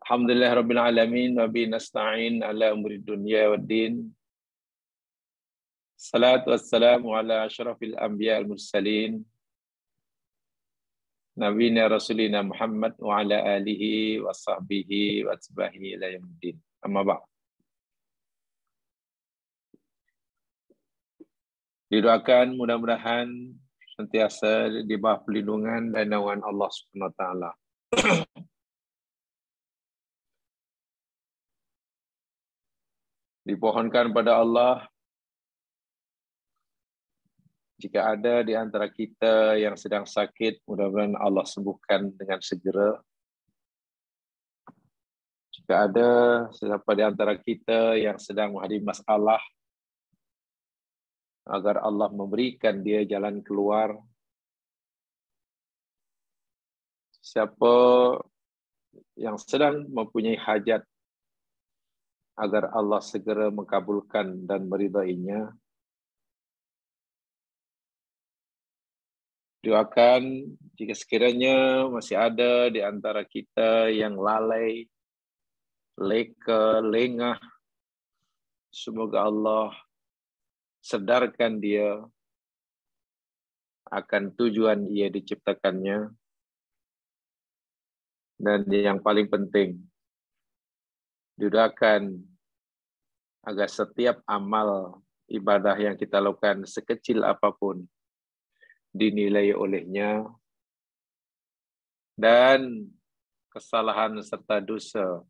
Alhamdulillah Rabbil Alamin wa bihi nasta'in ala umuri dunya waddin. Salatu wassalamu ala asyrafil anbiya al mursalin nabiyina rasulina Muhammad wa ala alihi wa sahbihi wa atba'ihi ila yaumiddin. Amma ba'd. Didoakan mudah-mudahan sentiasa di bawah perlindungan dan naungan Allah Subhanahu wa taala. Dipohonkan pada Allah, jika ada di antara kita yang sedang sakit, mudah-mudahan Allah sembuhkan dengan segera. Jika ada siapa di antara kita yang sedang menghadapi masalah, agar Allah memberikan dia jalan keluar. Siapa yang sedang mempunyai hajat, agar Allah segera mengabulkan dan meridainya. Doakan jika sekiranya masih ada di antara kita yang lalai, leka, lengah, semoga Allah sedarkan dia akan tujuan ia diciptakannya. Dan yang paling penting, didoakan agar setiap amal ibadah yang kita lakukan sekecil apapun dinilai olehnya, dan kesalahan serta dosa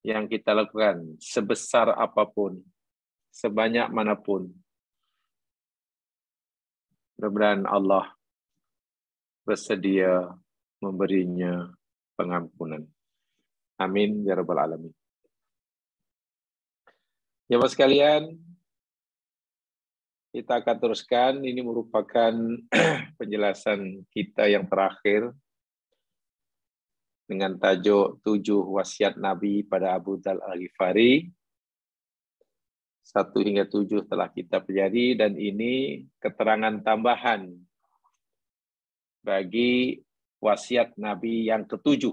yang kita lakukan sebesar apapun, sebanyak manapun, mudah-mudahan Allah bersedia memberinya pengampunan. Amin ya rabbal alamin. Jemaah sekalian, kita akan teruskan. Ini merupakan penjelasan kita yang terakhir dengan tajuk 7 wasiat Nabi pada Abu Dzar Al-Ghifari. 1 hingga 7 telah kita pelajari, dan ini keterangan tambahan bagi wasiat Nabi yang ke-7.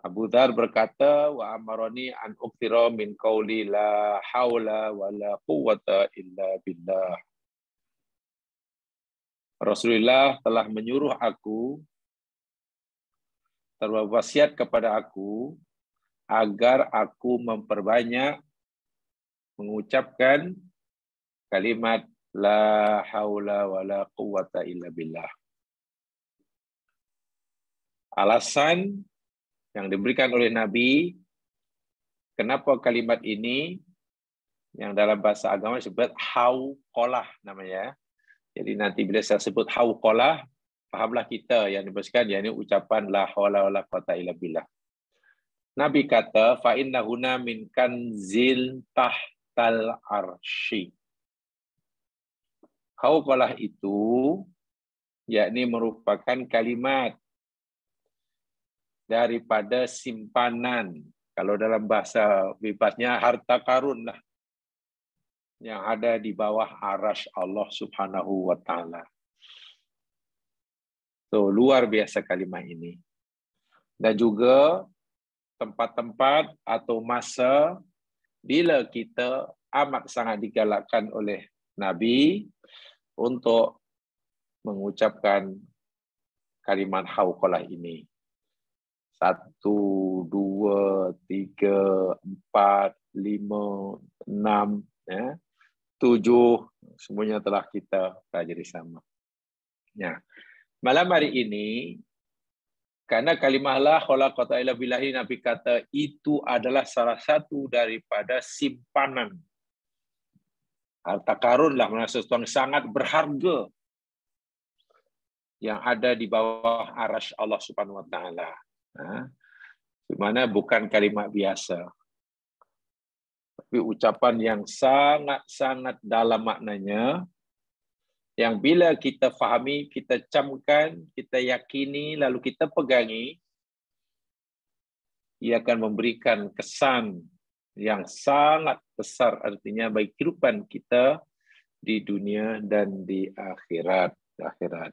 Abu Dzar berkata, wa amarani an uktira min qawli la haula wa la quwwata illa billah. Rasulullah telah menyuruh aku, telah wasiat kepada aku, agar aku memperbanyak mengucapkan kalimat la haula wa la quwwata illa billah. Alasan yang diberikan oleh Nabi, kenapa kalimat ini, yang dalam bahasa agama disebut hauqalah namanya. Jadi nanti bila saya sebut hauqalah, fahamlah kita yang diberikan, yakni ucapan la haula wala quwwata illa billah. Nabi kata, fa innahuna min kanzil tahtal arsy. Hauqalah itu yakni merupakan kalimat daripada simpanan, kalau dalam bahasa bebasnya harta karun lah, yang ada di bawah arasy Allah Subhanahu wa taala. So, luar biasa kalimat ini. Dan juga tempat-tempat atau masa bila kita amat sangat digalakkan oleh Nabi untuk mengucapkan kalimat hauqalah ini. 1, 2, 3, 4, 5, 6, 7, semuanya telah kita pelajari sama. Ya. Malam hari ini, karena kalimah la haula quwwata illa billah, Nabi kata itu adalah salah satu daripada simpanan harta karun lah, sesuatu yang sangat berharga yang ada di bawah arasy Allah Subhanahu wa taala. Di mana bukan kalimat biasa, tapi ucapan yang sangat-sangat dalam maknanya, yang bila kita fahami, kita camkan, kita yakini, lalu kita pegangi, ia akan memberikan kesan yang sangat besar, artinya bagi kehidupan kita di dunia dan di akhirat. di akhirat.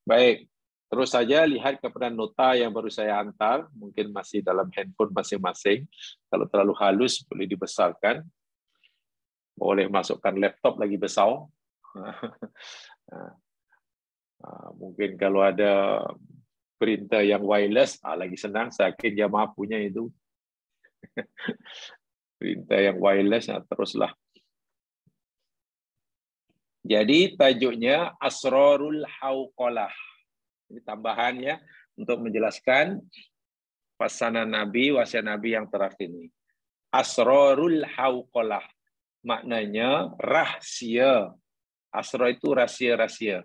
Baik, terus saja lihat kepada nota yang baru saya hantar, mungkin masih dalam handphone masing-masing. Kalau terlalu halus boleh dibesarkan, boleh masukkan laptop lagi besar. Mungkin kalau ada printer yang wireless, lagi senang. Saya yakin jamaah punya itu. Printer yang wireless, teruslah. Jadi tajuknya Asrarul Hauqalah. Ini tambahannya untuk menjelaskan pesanan Nabi, wasiat Nabi yang terakhir ini. Asrarul Hauqalah. Maknanya rahasia. Asrar itu rahasia-rahasia.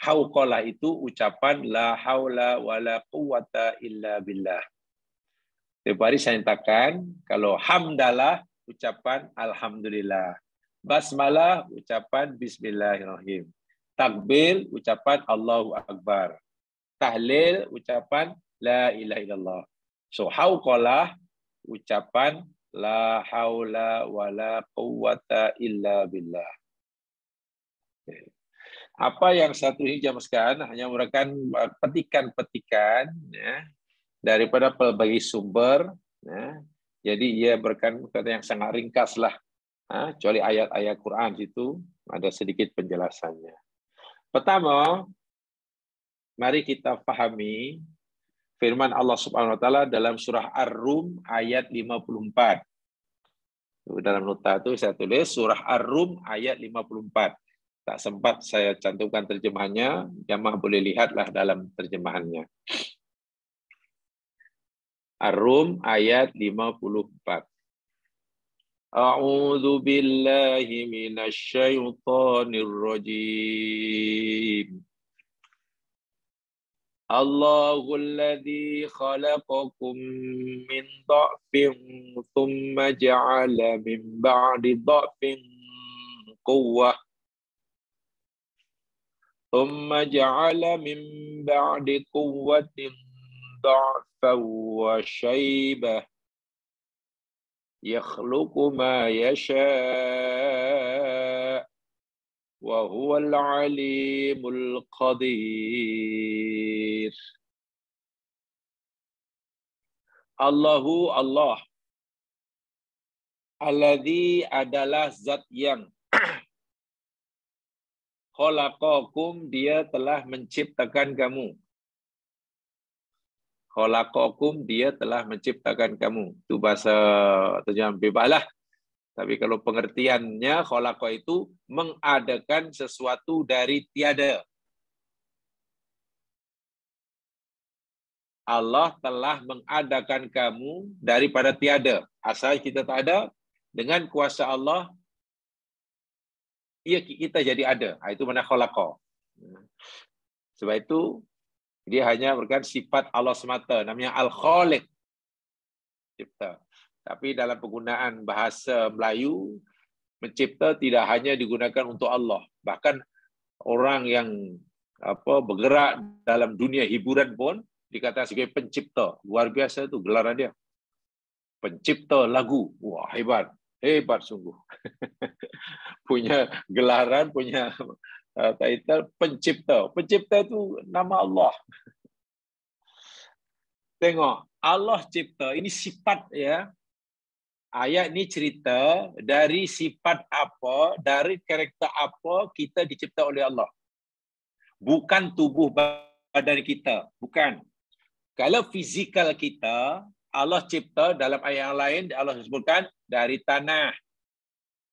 Hauqalah itu ucapan la haula wala quwata illa billah. Tiap hari saya nyatakan, kalau hamdalah, ucapan alhamdulillah. Basmalah, ucapan bismillahirrahmanirrahim. Takbir, ucapan Allahu Akbar. Tahlil, ucapan la ilaha illallah. So, hauqalah, ucapan la haula wala quwata illa billah. Apa yang satu ini jamaskan hanya merupakan petikan-petikan ya, daripada pelbagai sumber. Ya. Jadi ia berikan kata yang sangat ringkas lah. Kecuali ayat-ayat Quran itu ada sedikit penjelasannya. Pertama, mari kita pahami firman Allah Subhanahu wa taala dalam surah Ar-Rum ayat 54. Dalam nota itu saya tulis surah Ar-Rum ayat 54. Tak sempat saya cantumkan terjemahannya, jamaah boleh lihatlah dalam terjemahannya. Ar-Rum ayat 54. A'udzu billahi minasy syaithanir rajim. Allahul ladzi khalaqakum min dha'fin thumma ja'ala min ba'di dha'fin quwwah thumma ja'ala min ba'di quwwatin dha'fan wa shaybah yakhluqu ma yasha' wa huwal alimul qadir. Allahu Allah. Alladzi adalah zat yang khalaqakum, dia telah menciptakan kamu. Khalaqakum, dia telah menciptakan kamu. Itu bahasa terjemahan bebas lah. Tapi kalau pengertiannya, khalaqa itu mengadakan sesuatu dari tiada. Allah telah mengadakan kamu daripada tiada. Asal kita tak ada, dengan kuasa Allah, ia kita jadi ada. Itu mana khalaqa. Sebab itu, dia hanya berikan sifat Allah semata. Namanya Al-Khaliq. Cipta. Tapi dalam penggunaan bahasa Melayu, mencipta tidak hanya digunakan untuk Allah. Bahkan orang yang bergerak dalam dunia hiburan pun dikatakan sebagai pencipta. Luar biasa itu gelaran dia. Pencipta lagu. Wah, hebat. Hebat sungguh. Punya gelaran, punya title pencipta. Pencipta itu nama Allah. Tengok, Allah cipta. Ini sifat ya. Ayat ini cerita dari sifat apa, dari karakter apa kita dicipta oleh Allah. Bukan tubuh badan kita. Bukan. Kalau fizikal kita, Allah cipta dalam ayat yang lain, Allah sebutkan dari tanah.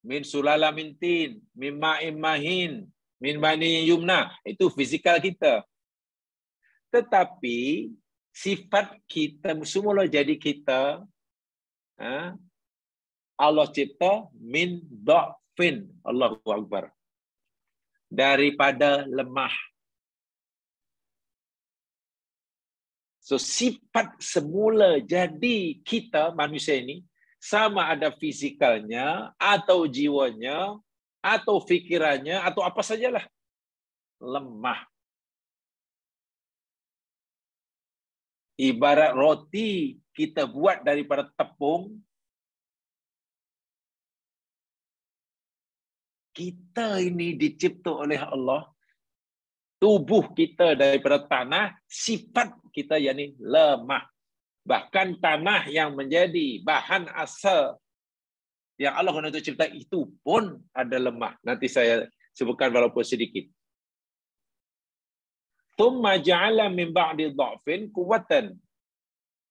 Min sulalamin tin, min ma'in mahin, min bani yumna. Itu fizikal kita. Tetapi sifat kita semula jadi kita, Allah cipta min dha'fin. Allahu Akbar. Daripada lemah. So sifat semula jadi kita manusia ini sama ada fizikalnya atau jiwanya atau fikirannya atau apa sajalah lemah. Ibarat roti kita buat daripada tepung, kita ini dicipta oleh Allah tubuh kita daripada tanah, sifat kita yakni lemah. Bahkan tanah yang menjadi bahan asal yang Allah untuk cipta itu pun ada lemah. Nanti saya sebutkan walaupun sedikit. Tsumma ja'ala min ba'di dha'fin quwwatan.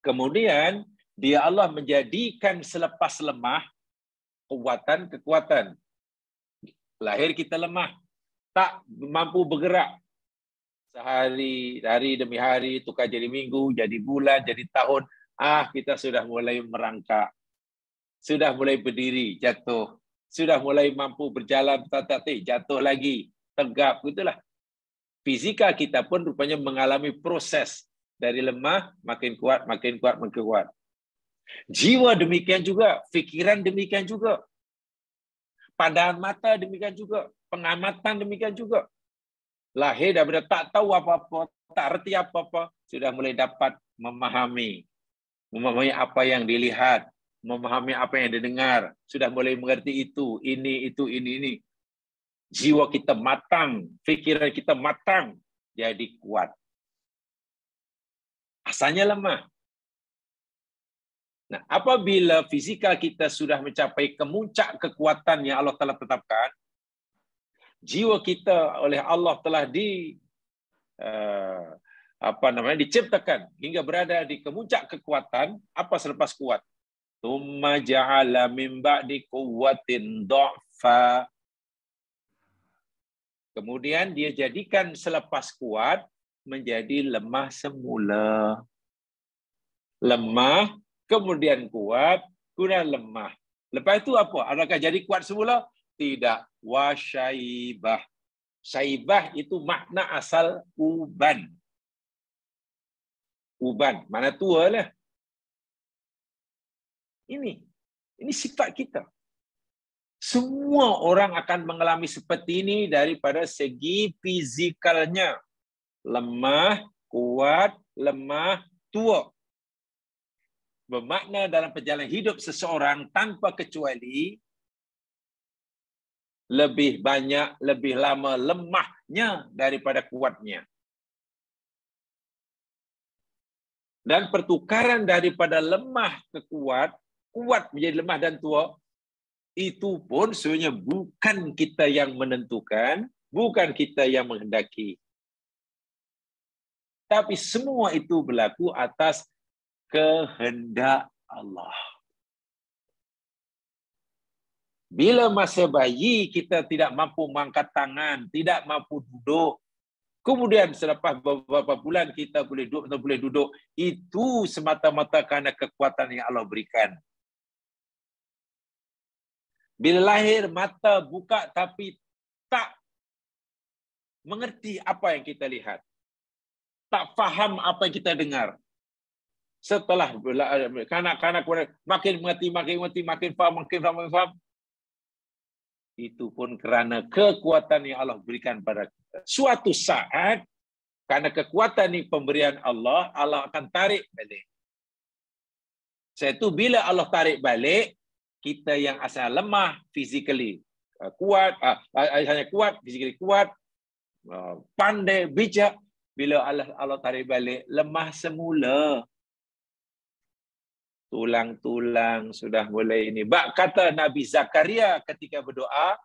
Kemudian dia Allah menjadikan selepas lemah kekuatan. Lahir kita lemah, tak mampu bergerak. Sehari demi hari, tukar jadi minggu, jadi bulan, jadi tahun. Kita sudah mulai merangkak. Sudah mulai berdiri, jatuh. Sudah mulai mampu berjalan, jatuh lagi. Tegap, itulah. Fizika kita pun rupanya mengalami proses. Dari lemah, makin kuat, makin kuat, makin kuat. Jiwa demikian juga, fikiran demikian juga. Pandangan mata demikian juga, pengamatan demikian juga. Lahir daripada tak tahu apa-apa, tak reti apa-apa, sudah mulai dapat memahami apa yang dilihat, memahami apa yang didengar, sudah mulai mengerti itu, ini. Jiwa kita matang, fikiran kita matang, jadi kuat. Asalnya lemah. Nah, apabila fizikal kita sudah mencapai kemuncak kekuatan yang Allah telah tetapkan, jiwa kita oleh Allah telah diciptakan hingga berada di kemuncak kekuatan. Apa selepas kuat? Tsumma ja'ala min ba'di quwwatin dha'fa. Kemudian dia jadikan selepas kuat menjadi lemah semula. Lemah, kemudian kuat, kemudian lemah. Lepas itu apa? Adakah jadi kuat semula? Tidak. Wasyaibah. Syaibah itu makna asal uban. Uban, mana tua lah. Ini sifat kita. Semua orang akan mengalami seperti ini daripada segi fizikalnya. Lemah, kuat, lemah, tua. Bermakna dalam perjalanan hidup seseorang tanpa kecuali lebih banyak, lebih lama lemahnya daripada kuatnya. Dan pertukaran daripada lemah ke kuat menjadi lemah dan tua, itu pun sebenarnya bukan kita yang menentukan, bukan kita yang menghendaki. Tapi semua itu berlaku atas kehendak Allah. Bila masa bayi kita tidak mampu mengangkat tangan, tidak mampu duduk, kemudian selepas beberapa bulan kita boleh duduk atau boleh duduk, itu semata-mata kerana kekuatan yang Allah berikan. Bila lahir, mata buka tapi tak mengerti apa yang kita lihat. Tak faham apa yang kita dengar. Setelah kanak-kanak makin mengerti, makin faham. Itu pun kerana kekuatan yang Allah berikan pada kita. Suatu saat, kerana kekuatan ini pemberian Allah, Allah akan tarik balik. Satu bila Allah tarik balik, kita yang asal lemah physically kuat, hanya kuat, physically kuat, pandai, bijak, bila Allah tarik balik, lemah semula. Tulang-tulang sudah mulai ini. Bak kata Nabi Zakaria ketika berdoa,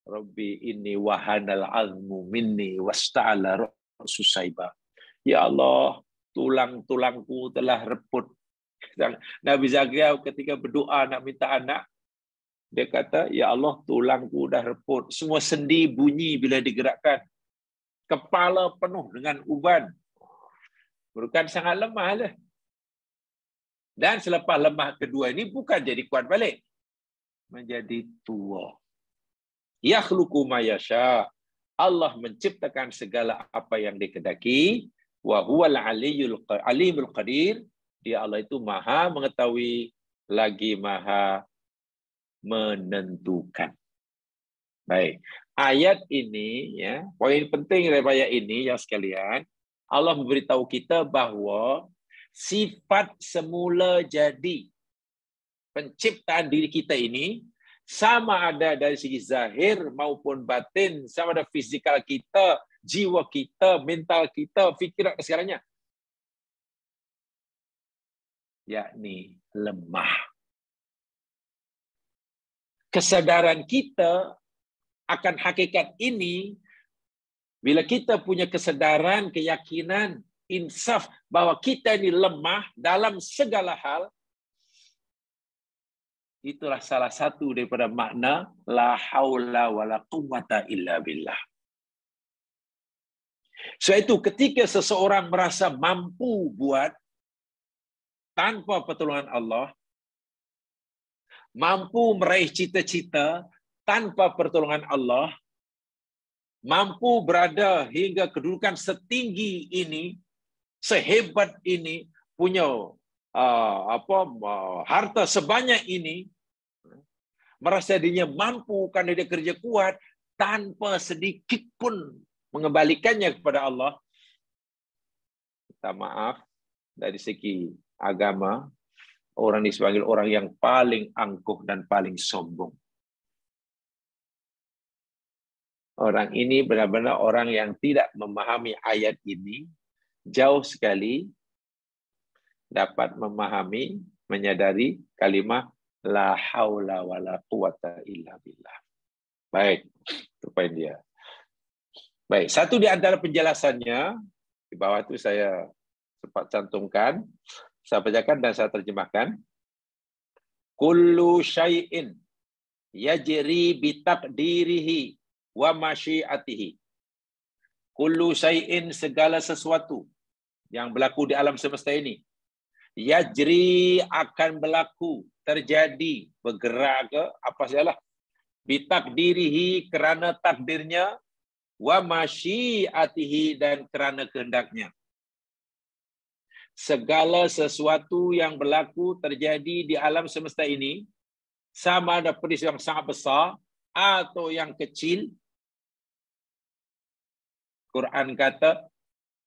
Rabbi inni wahanal azmu minni wasta'ala ra'su saiba. Ya Allah, tulang-tulangku telah reput. Nabi Zakaria ketika berdoa nak minta anak, dia kata, ya Allah, tulangku dah reput. Semua sendi bunyi bila digerakkan. Kepala penuh dengan uban. Bukan sangat lemah lah. Dan selepas lemah kedua ini bukan jadi kuat balik. Menjadi tua. Yakhluqu ma yasha. Allah menciptakan segala apa yang dikehendaki. Wa huwal alimul qadir. Dia Allah itu maha mengetahui lagi maha menentukan. Baik. Ayat ini, ya, poin penting dari ayat ini yang sekalian, Allah memberitahu kita bahawa sifat semula jadi penciptaan diri kita ini, Sama ada dari segi zahir maupun batin, sama ada fizikal kita, jiwa kita, mental kita, fikiran segalanya. Yakni lemah. Kesadaran kita akan hakikat ini, bila kita punya kesadaran, keyakinan, insaf bahwa kita ini lemah dalam segala hal, itulah salah satu daripada makna la haula wala quwwata illa billah. Sebab itu ketika seseorang merasa mampu buat tanpa pertolongan Allah, mampu meraih cita-cita tanpa pertolongan Allah, mampu berada hingga kedudukan setinggi ini, sehebat ini, punya harta sebanyak ini, merasa dirinya mampu kerana dia kerja kuat tanpa sedikit pun mengembalikannya kepada Allah. Minta maaf, dari segi agama, orang ini sebagai orang yang paling angkuh dan paling sombong. Orang ini benar-benar orang yang tidak memahami ayat ini, jauh sekali dapat memahami, menyadari kalimah la haula wala quwata illa billah. Baik, itu poin dia. Baik, satu di antara penjelasannya, di bawah itu saya sempat cantumkan, saya bacakan dan saya terjemahkan. Kullu syai'in yajri bi taqdirihi wa masyiatihi. Kullu syai'in, segala sesuatu yang berlaku di alam semesta ini, yajri, akan berlaku, terjadi, bergerak ke apa sajalah, bitakdirihi, kerana takdirnya, wa masyiatihi, dan kerana kehendaknya. Segala sesuatu yang berlaku terjadi di alam semesta ini, sama ada peristiwa yang sangat besar atau yang kecil, Quran kata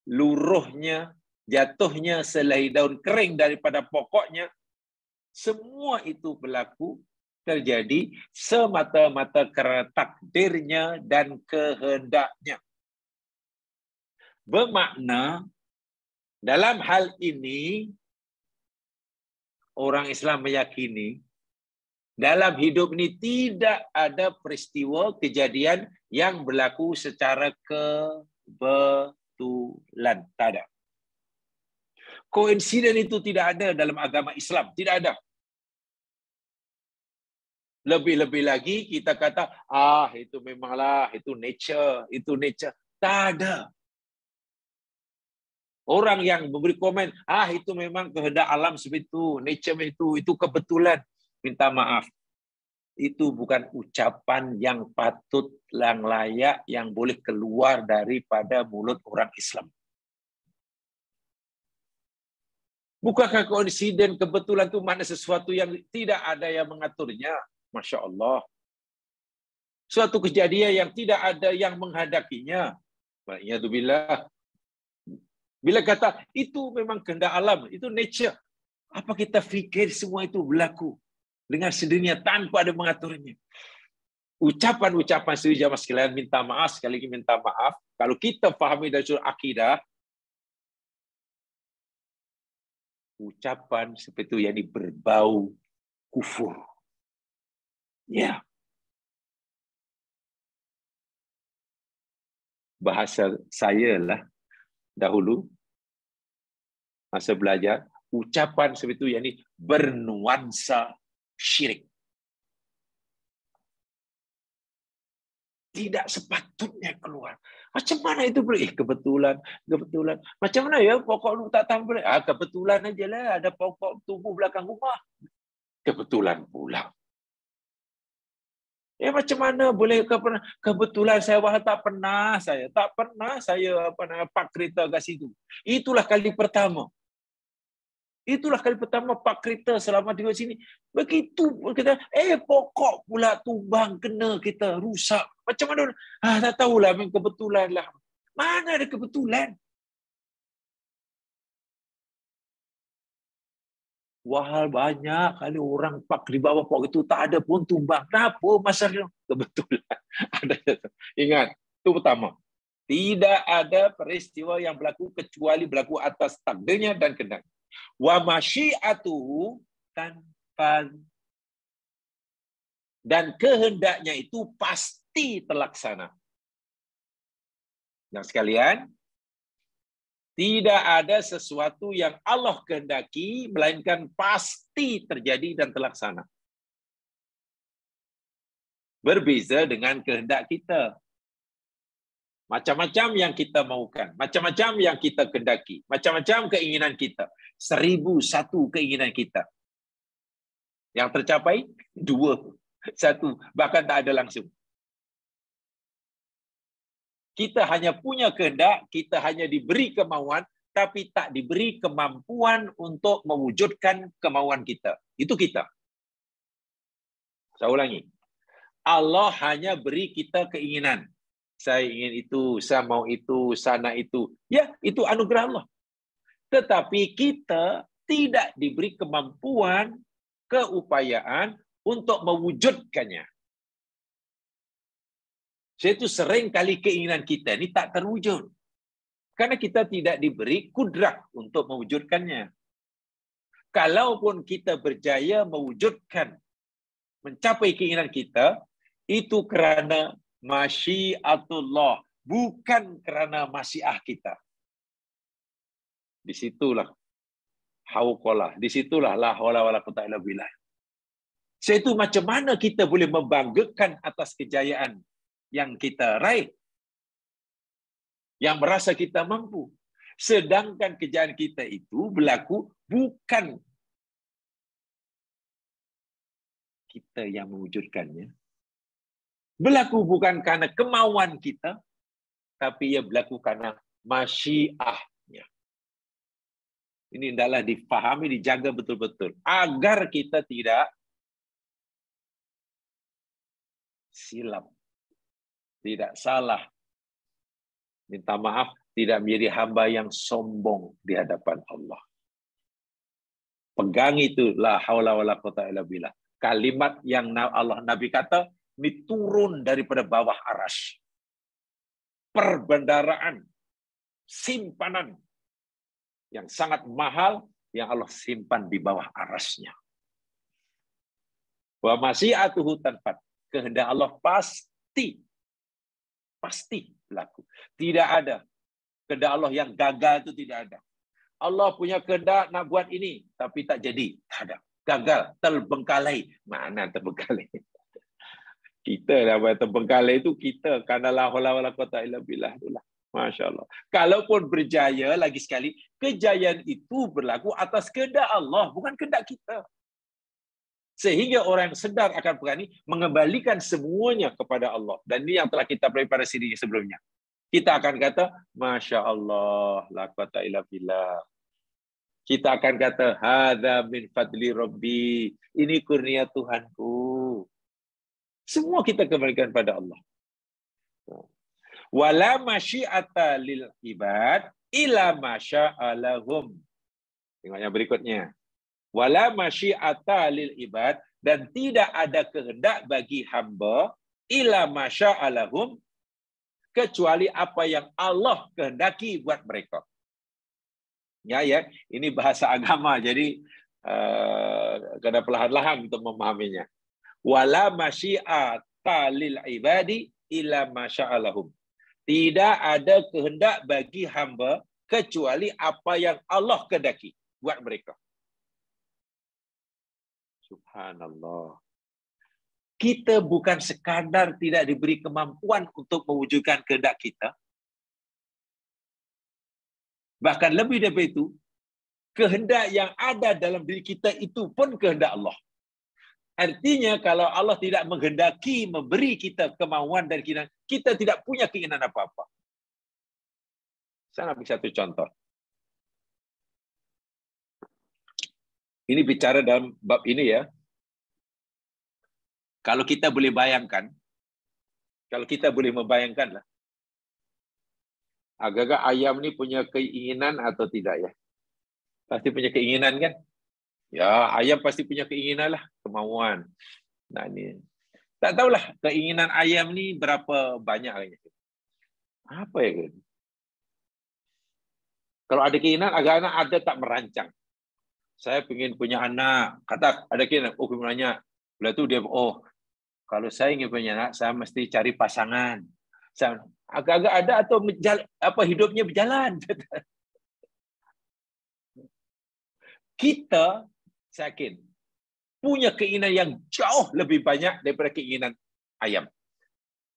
luruhnya, jatuhnya selai daun kering daripada pokoknya, semua itu berlaku, terjadi semata-mata kerana takdirnya dan kehendaknya. Bermakna dalam hal ini orang Islam meyakini dalam hidup ini tidak ada peristiwa kejadian yang berlaku secara kebetulan. Tak ada. Koinsiden itu tidak ada dalam agama Islam. Tidak ada. Lebih-lebih lagi kita kata, itu memanglah, itu nature, itu nature. Tak ada. Orang yang memberi komen, itu memang kehendak alam seperti itu, nature itu kebetulan. Minta maaf. Itu bukan ucapan yang patut, yang layak, yang boleh keluar daripada mulut orang Islam. Bukankah koinsiden kebetulan itu makna sesuatu yang tidak ada yang mengaturnya? Masya Allah. Suatu kejadian yang tidak ada yang menghadapinya. Wa'iyadzubillah. Bila kata itu memang kehendak alam, itu nature. Apa kita fikir semua itu berlaku dengan sendirinya tanpa ada mengaturnya? Ucapan-ucapan sendiri jamaah sekalian, minta maaf, sekali lagi minta maaf. Kalau kita fahami dari sudut akidah, ucapan seperti itu yang berbau kufur. Ya. Bahasa saya lah dahulu masa belajar, ucapan seperti itu yang bernuansa syirik. Tidak sepatutnya keluar. Macam mana itu boleh? Kebetulan. Macam mana ya pokok lu tak tahu? Kebetulan aja lah ada pokok tumbuh belakang rumah. Kebetulan pula. Macam mana boleh kebetulan saya tak pernah saya pak kereta kat situ. Itulah kali pertama pak kereta selama di sini. Begitu kita pokok pula tumbang kena kita rusak. Macam mana? Tak tahulah, memang kebetulan lah. Mana ada kebetulan? Wah, banyak kali orang pak di bawah pokok itu tak ada pun tumbang. Kenapa masalahnya? Kebetulan ada. Ingat, itu pertama. Tidak ada peristiwa yang berlaku kecuali berlaku atas takdirnya dan kehendak. Wa masyiatuhu tanfad. Dan kehendaknya itu pasti terlaksana. Yang sekalian, tidak ada sesuatu yang Allah kehendaki, melainkan pasti terjadi dan terlaksana. Berbeza dengan kehendak kita. Macam-macam yang kita maukan, macam-macam yang kita kehendaki, macam-macam keinginan kita. 1001 keinginan kita. Yang tercapai 2, 1, bahkan tak ada langsung. Kita hanya punya kehendak, kita hanya diberi kemauan, tapi tak diberi kemampuan untuk mewujudkan kemauan kita. Itu kita. Saya ulangi. Allah hanya beri kita keinginan. Saya ingin itu, saya mau itu, sana itu. Ya, itu anugerah Allah. Tetapi kita tidak diberi kemampuan, keupayaan untuk mewujudkannya. Itu sering kali keinginan kita ini tak terwujud. Karena kita tidak diberi kudrat untuk mewujudkannya. Kalaupun kita berjaya mewujudkan, mencapai keinginan kita, itu kerana masyiatullah, bukan kerana masyiah kita. Disitulah hauqalah, disitulah la haula wala quwwata illa billah. Itu macam mana kita boleh membanggakan atas kejayaan yang kita raih, yang merasa kita mampu. Sedangkan kejayaan kita itu berlaku bukan kita yang mewujudkannya. Berlaku bukan karena kemauan kita, tapi ia berlaku karena masyiahnya. Ini hendaklah difahami, dijaga betul-betul. Agar kita tidak silap, tidak salah, minta maaf, tidak menjadi hamba yang sombong di hadapan Allah. Pegang itu, la haula wala quwwata illa billah. Kalimat yang Allah Nabi kata, ini turun daripada bawah arasy. Perbendaraan, simpanan yang sangat mahal yang Allah simpan di bawah arasy-Nya. Wa masyiatuhu tanfad. Kehendak Allah pasti berlaku. Tidak ada kehendak Allah yang gagal, itu tidak ada. Allah punya kehendak nak buat ini, tapi tak jadi. Tak ada. Gagal, terbengkalai. Mana terbengkalai? Kita dah buat terbengkalai itu kita. Karena la haula wala quwwata illa billah itulah. Masya Allah. Kalaupun berjaya, lagi sekali, kejayaan itu berlaku atas kehendak Allah, bukan kehendak kita. Sehingga orang yang sedar akan perkara ini mengembalikan semuanya kepada Allah. Dan ini yang telah kita pelajari pada siri sebelumnya. Kita akan kata, Masya Allah, la quwwata illa billah. Kita akan kata, hadza min fadli Rabbi. Ini kurnia Tuhanku. Semua kita kembalikan pada Allah. Wala masyiata lil ibad ila masya'a lahum. Tengok yang berikutnya. Wala masyiata lil ibad, dan tidak ada kehendak bagi hamba ila masya'a lahum, kecuali apa yang Allah kehendaki buat mereka. Ya, ini bahasa agama, jadi kena perlahan-lahan untuk memahaminya. Wala masyiata lil ibadi ila masya'a lahum. Tidak ada kehendak bagi hamba kecuali apa yang Allah kehendaki buat mereka. Subhanallah. Kita bukan sekadar tidak diberi kemampuan untuk mewujudkan kehendak kita. Bahkan lebih daripada itu, kehendak yang ada dalam diri kita itu pun kehendak Allah. Artinya kalau Allah tidak menghendaki memberi kita kemauan dan keinginan, kita tidak punya keinginan apa-apa. Saya ambil satu contoh. Ini bicara dalam bab ini ya. Kalau kita boleh bayangkan, kalau kita boleh membayangkan lah, agak-agak ayam ni punya keinginan atau tidak ya? Pasti punya keinginan kan? Ya, ayam pasti punya keinginan lah, kemauan. Nah ini, tak tahulah keinginan ayam ni berapa banyak. Apa ya? Kalau ada keinginan, agak-agak ada tak merancang. Saya ingin punya anak. Kata ada keinginan, oh punya anak. Bila tu dia, oh kalau saya ingin punya anak, saya mesti cari pasangan. Agak-agak ada atau hidupnya berjalan. Kita, saya yakin, punya keinginan yang jauh lebih banyak daripada keinginan ayam.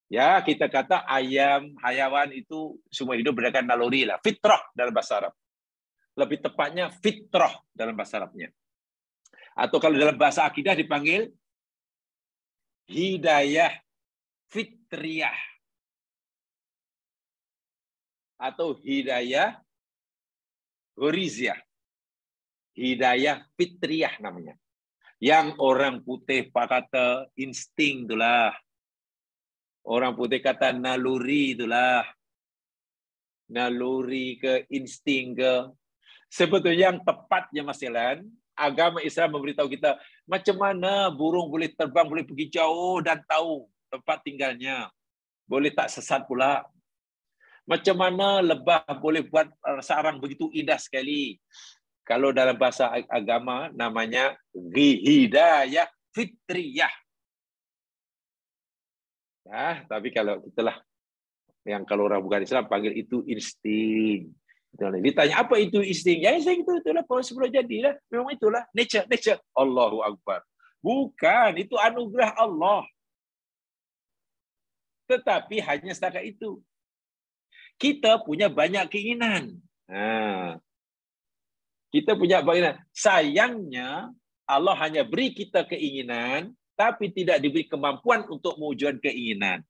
Ya, kita kata ayam, hayawan itu semua hidup berdasarkan naluri lah. Fitrah dalam bahasa Arab. Lebih tepatnya fitrah dalam bahasa Arabnya. Atau kalau dalam bahasa akidah dipanggil hidayah fitriyah. Atau hidayah ghoriziyah. Hidayah fitriyah namanya. Yang orang putih kata insting itulah. Orang putih kata naluri itulah. Naluri ke insting ke. Sebetulnya yang tepatnya Mas agama Islam memberitahu kita macam mana burung boleh terbang, boleh pergi jauh dan tahu tempat tinggalnya. Boleh tak sesat pula. Macam mana lebah boleh buat sarang begitu indah sekali. Kalau dalam bahasa agama namanya hidayah fitriyah. Tapi kalau itulah yang kalau orang bukan Islam panggil itu insting. Ditanya apa itu insting? Ya insting itulah proses sebelum jadilah. Memang itulah nature. Allahu Akbar. Bukan, itu anugerah Allah. Tetapi hanya setakat itu. Kita punya banyak keinginan. Kita punya banyak. Sayangnya Allah hanya beri kita keinginan, tapi tidak diberi kemampuan untuk mewujudkan keinginan.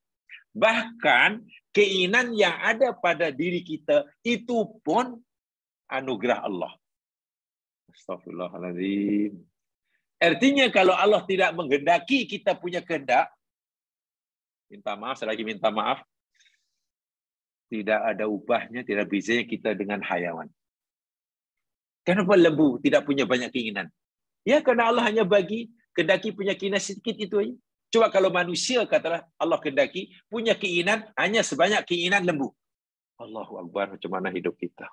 Bahkan keinginan yang ada pada diri kita itu pun anugerah Allah. Astagfirullahaladzim. Artinya kalau Allah tidak menghendaki kita punya kehendak, minta maaf, saya lagi minta maaf, tidak ada ubahnya, tidak bezanya kita dengan hayawan. Kenapa lembu tidak punya banyak keinginan? Ya, karena Allah hanya bagi, kehendaki punya keinginan sedikit itu aja. Coba kalau manusia katalah Allah kehendaki punya keinginan hanya sebanyak keinginan lembu. Allahu Akbar, macam mana hidup kita.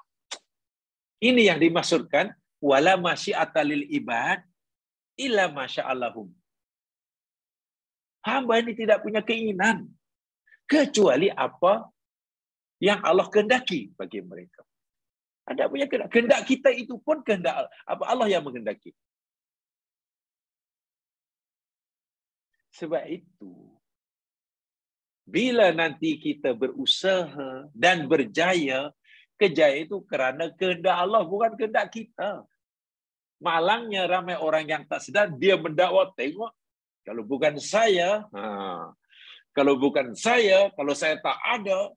Ini yang dimaksudkan wala masyi'ata lil ibad illa masya'allahum. Hamba ini tidak punya keinginan kecuali apa yang Allah kehendaki bagi mereka. Ada punya kehendak. Kehendak kita itu pun kehendak apa Allah yang menghendaki. Sebab itu, bila nanti kita berusaha dan berjaya, kejayaan itu kerana kehendak Allah, bukan kehendak kita. Malangnya ramai orang yang tak sedar, dia mendakwa, tengok, kalau bukan saya, kalau saya tak ada,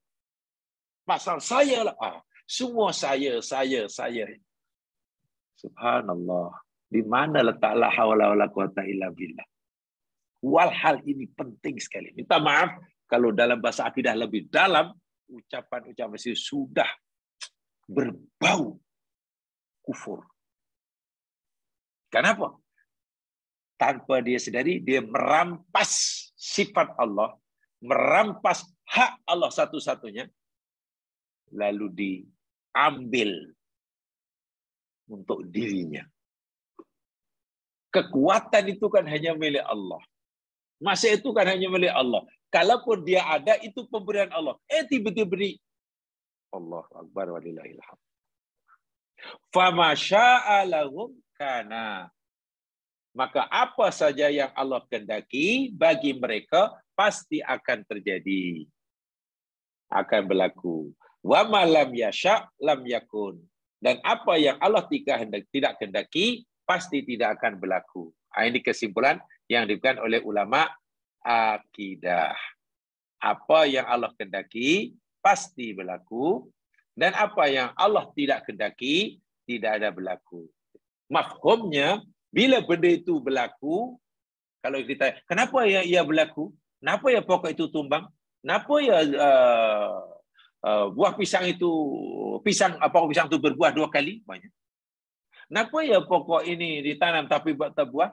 pasal saya lah. Semua saya. Subhanallah. Di mana letak la haula wala quwata illa billah. Hal ini penting sekali. Minta maaf kalau dalam bahasa akidah lebih dalam, ucapan-ucapan itu sudah berbau kufur. Kenapa? Tanpa dia sedari, dia merampas sifat Allah, merampas hak Allah satu-satunya, lalu diambil untuk dirinya. Kekuatan itu kan hanya milik Allah. Masa itu kan hanya milik Allah. Kalaupun dia ada, itu pemberian Allah. Tiba-tiba beri. Allahu Akbar wa lillahil hamd. Fama syaa lahum kana. Maka apa saja yang Allah kehendaki bagi mereka pasti akan terjadi. Akan berlaku. Wa ma lam yasha' lam yakun. Dan apa yang Allah tidak kehendaki pasti tidak akan berlaku. Ini kesimpulan yang diberikan oleh ulama akidah. Apa yang Allah kehendaki pasti berlaku, dan apa yang Allah tidak kehendaki tidak ada berlaku. Mafhumnya, bila benda itu berlaku, kalau kita kenapa ya ia berlaku? Kenapa ya pokok itu tumbang? Kenapa ya buah pisang itu berbuah 2 kali? Banyak. Kenapa ya pokok ini ditanam tapi tak buah?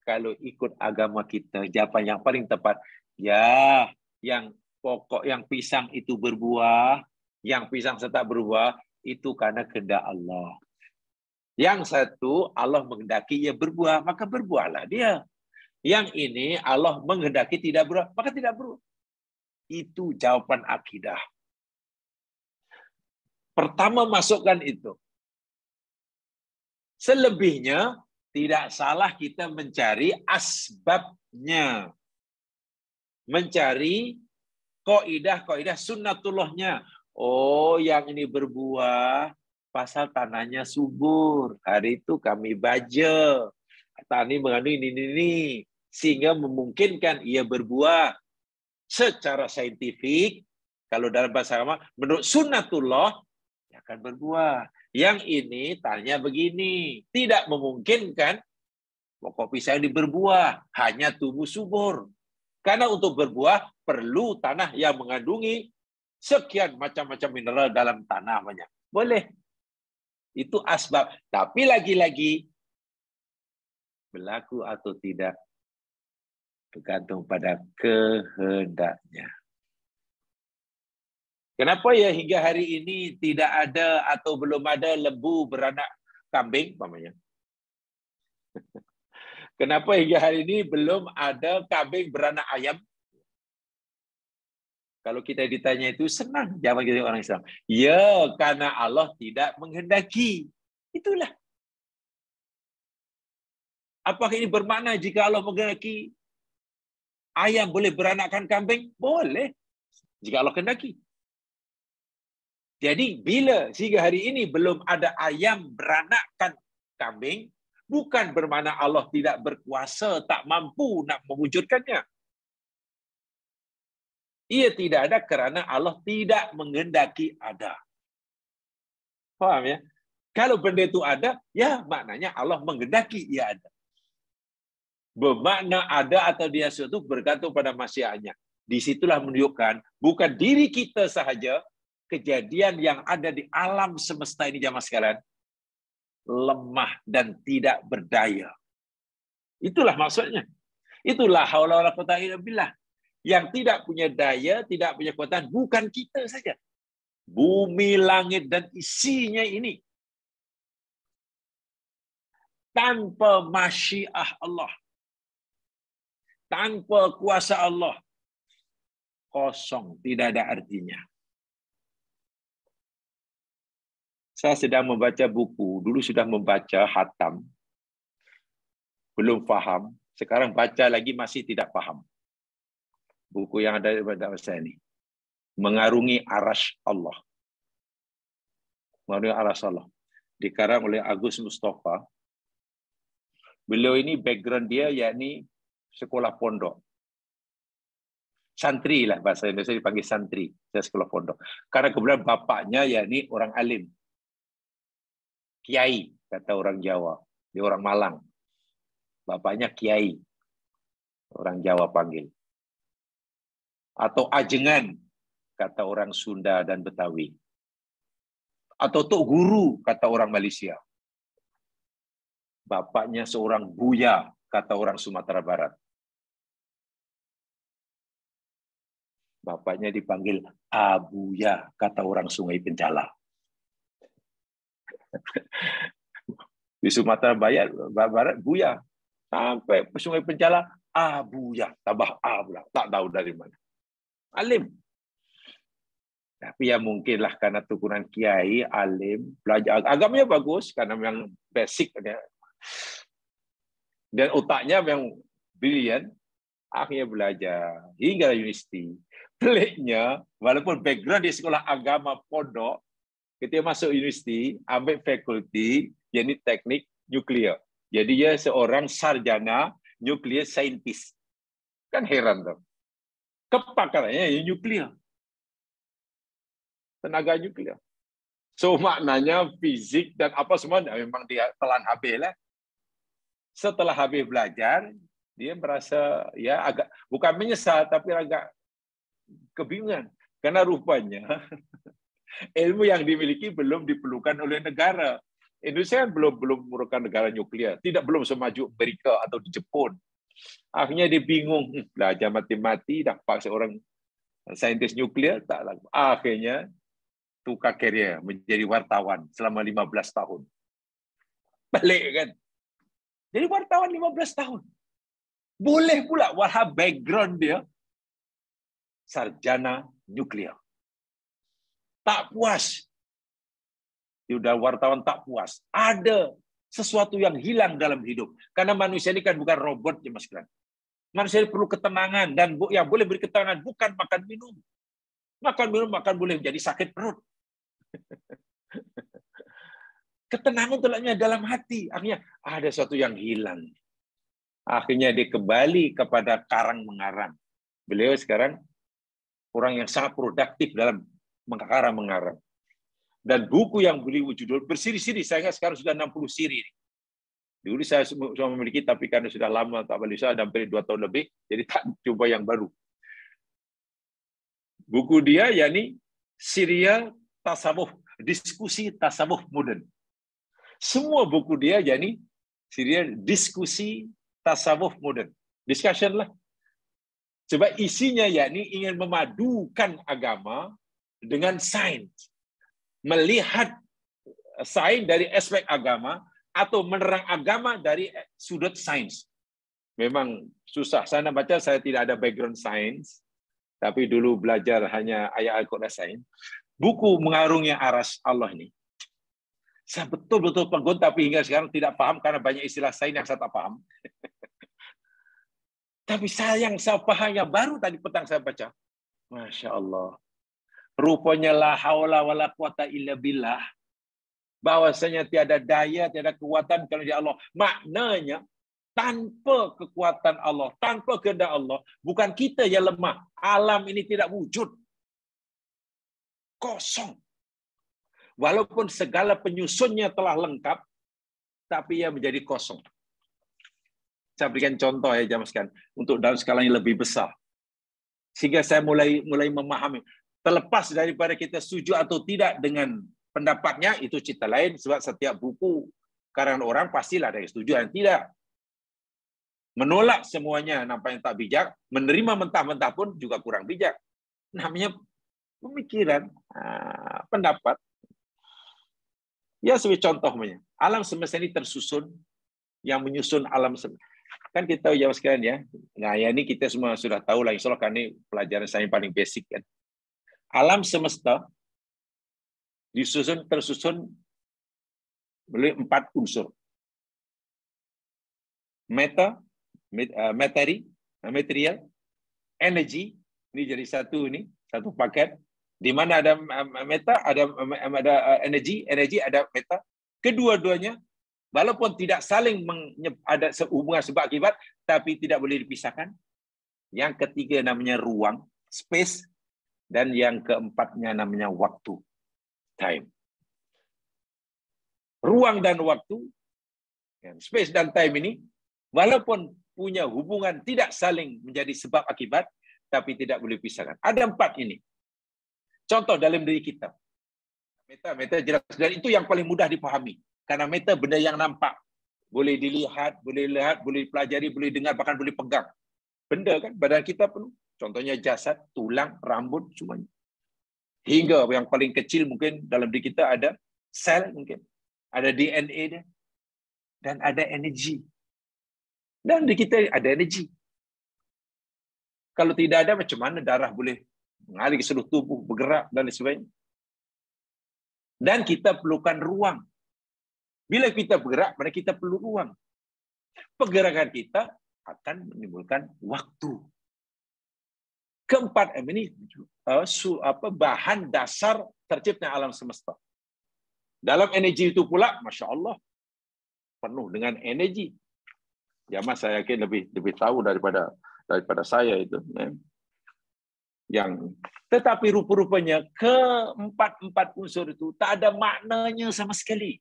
Kalau ikut agama kita, jawaban yang paling tepat, ya, yang pokok yang pisang itu berbuah, yang pisang tak berbuah, itu karena kehendak Allah. Yang satu, Allah menghendaki ia berbuah, maka berbuahlah dia. Yang ini, Allah menghendaki tidak berbuah, maka tidak berbuah. Itu jawaban akidah. Pertama masukkan itu. Selebihnya, tidak salah kita mencari asbabnya. Mencari kaidah sunnatullahnya. Oh, yang ini berbuah, pasal tanahnya subur. Hari itu kami baca. Tanah mengandung ini. Sehingga memungkinkan ia berbuah. Secara saintifik, kalau dalam bahasa agama, menurut sunnatullah, ia akan berbuah. Yang ini tanya begini, tidak memungkinkan pokok pisang ini berbuah, hanya tumbuh subur. Karena untuk berbuah perlu tanah yang mengandungi sekian macam-macam mineral dalam tanah banyak. Boleh. Itu asbab. Tapi lagi-lagi berlaku atau tidak tergantung pada kehendaknya. Kenapa ya hingga hari ini tidak ada atau belum ada lembu beranak kambing, umpamanya? Kenapa hingga hari ini belum ada kambing beranak ayam? Kalau kita ditanya itu senang jawab kita orang Islam. Ya, karena Allah tidak menghendaki. Itulah. Apakah ini bermakna jika Allah menghendaki ayam boleh beranakkan kambing? Boleh. Jika Allah kehendaki. Jadi bila sehingga hari ini belum ada ayam beranakkan kambing, bukan bermakna Allah tidak berkuasa, tak mampu nak mewujudkannya. Ia tidak ada kerana Allah tidak menghendaki ada. Faham ya? Kalau benda itu ada, ya maknanya Allah menghendaki ia ada. Bermakna ada atau dia suatu bergantung pada masyiatnya. Disitulah menunjukkan bukan diri kita sahaja, kejadian yang ada di alam semesta ini jamaah sekalian lemah dan tidak berdaya. Itulah maksudnya. Itulah haula wala quwwata illa billah. Yang tidak punya daya, tidak punya kekuatan bukan kita saja. Bumi, langit dan isinya ini tanpa masyiah Allah, tanpa kuasa Allah, kosong, tidak ada artinya. Saya sedang membaca buku, dulu sudah membaca hatam, belum faham, sekarang baca lagi masih tidak paham. Buku yang ada pada saya ini. Mengarungi Arasy Allah. Mengarungi Arasy Allah. Dikarang oleh Agus Mustafa. Beliau ini background dia yakni sekolah pondok. Santri lah bahasa Indonesia dipanggil santri. Saya sekolah pondok. Karena kebetulan bapaknya yakni orang alim. Kiai, kata orang Jawa. Dia orang Malang. Bapaknya Kiai. Orang Jawa panggil. Atau ajengan, kata orang Sunda dan Betawi. Atau tok guru, kata orang Malaysia. Bapaknya seorang buya, kata orang Sumatera Barat. Bapaknya dipanggil Abuya, kata orang Sungai Pencala. Di Sumatera Barat, Buya. Sampai Sungai Pencala, Abuya, tambah Abuya. Tak tahu dari mana. Alim. Tapi ya mungkinlah karena turunan kiai, alim, belajar agamanya bagus karena memang basic dia. Dan otaknya memang brilian, akhirnya belajar hingga universiti. Peliknya, walaupun background di sekolah agama pondok, ketika masuk universiti, ambil fakulti, yakni teknik nuklir. Jadi dia seorang sarjana nuklir scientist. Kan heran tuh. Kepakarannya ya nuklir. Tenaga nuklir. So maknanya fisik dan apa semua memang dia telan habis lah. Setelah habis belajar, dia merasa ya agak bukan menyesal tapi agak kebingungan karena rupanya ilmu yang dimiliki belum diperlukan oleh negara. Indonesia kan belum merupakan negara nuklir, belum semaju Amerika atau di Jepun. Akhirnya dia bingung, belajar mati-mati, dah paksa orang saintis nuklir, tak laku. Akhirnya tukar karier menjadi wartawan selama 15 tahun. Balik kan? Jadi wartawan 15 tahun. Boleh pula, walau background dia sarjana nuklir. Tak puas. Dia udah wartawan tak puas. Ada sesuatu yang hilang dalam hidup. Karena manusia ini kan bukan robot, ya Mas Kran. Manusia ini perlu ketenangan, dan yang boleh beri ketenangan bukan makan minum. Makan boleh menjadi sakit perut. Ketenangan terletaknya dalam hati. Akhirnya ada sesuatu yang hilang. Akhirnya dia kembali kepada karang mengarang. Beliau sekarang orang yang sangat produktif dalam mengarang. Dan buku yang beliau judul bersiri-siri, saya ingat sekarang sudah 60 siri. Dulu saya cuma memiliki, tapi karena sudah lama tak beli, saya hampir 2 tahun lebih, jadi tak coba yang baru. Buku dia yakni Serial Tasawuf, Diskusi Tasawuf Modern. Semua buku dia yakni serial Diskusi Tasawuf Modern. Discussion lah. Sebab isinya yakni ingin memadukan agama dengan sains. Melihat sains dari aspek agama atau menerang agama dari sudut sains. Memang susah. Saya baca, saya tidak ada background sains, tapi dulu belajar hanya ayat Al-Quran sains. Buku Mengarungi Aras Allah ini, saya betul-betul pegon, tapi hingga sekarang tidak paham karena banyak istilah sains yang saya tak paham. Tapi sayang, saya paham yang baru tadi petang saya baca. Masya Allah. Rupanya la haula wala quwata illa billah. Bahwasanya tiada daya, tiada kekuatan kalau di Allah. Maknanya tanpa kekuatan Allah, tanpa kehendak Allah, bukan kita yang lemah. Alam ini tidak wujud. Kosong. Walaupun segala penyusunnya telah lengkap, tapi ia menjadi kosong. Saya berikan contoh ya, jamaah sekalian, untuk dalam skala yang lebih besar. Sehingga saya mulai memahami. Terlepas daripada kita setuju atau tidak dengan pendapatnya, itu cerita lain. Sebab setiap buku karangan orang pastilah ada yang setuju dan tidak. Menolak semuanya nampaknya tak bijak. Menerima mentah-mentah pun juga kurang bijak. Namanya pemikiran, pendapat. Ya, sebagai contohnya, alam semesta ini tersusun, yang menyusun alam semesta. Kan kita tahu ya sekalian ya. Nah, ya ini kita semua sudah tahu lah, insya Allah, kan ini pelajaran saya paling basic kan. Alam semesta tersusun oleh 4 unsur. Material, energi, ini jadi satu paket. Di mana ada ada energi ada meta. Kedua-duanya walaupun tidak saling ada hubungan sebab akibat, tapi tidak boleh dipisahkan. Yang ketiga namanya ruang, space, dan yang keempatnya namanya waktu, time. Ruang dan waktu, space dan time ini, walaupun punya hubungan tidak saling menjadi sebab akibat, tapi tidak boleh dipisahkan. Ada 4 ini. Contoh dalam diri kita. Meta jelas, dan itu yang paling mudah dipahami. Karena meta benda yang nampak. Boleh dilihat, boleh pelajari, boleh dengar, bahkan boleh pegang. Benda kan, badan kita penuh. Contohnya jasad, tulang, rambut, semuanya. Hingga yang paling kecil mungkin dalam diri kita ada sel mungkin. Ada DNA dia. Dan ada energi. Dan di kita ada energi. Kalau tidak ada, macam mana darah boleh mengalir ke seluruh tubuh, bergerak, dan sebagainya. Dan kita perlukan ruang. Bila kita bergerak, maka kita perlu ruang. Pergerakan kita akan menimbulkan waktu. Keempat ini bahan dasar terciptanya alam semesta. Dalam energi itu pula, Masya Allah, penuh dengan energi. Jamaah saya yakin lebih tahu daripada saya itu. Tetapi rupa-rupanya keempat unsur itu tak ada maknanya sama sekali.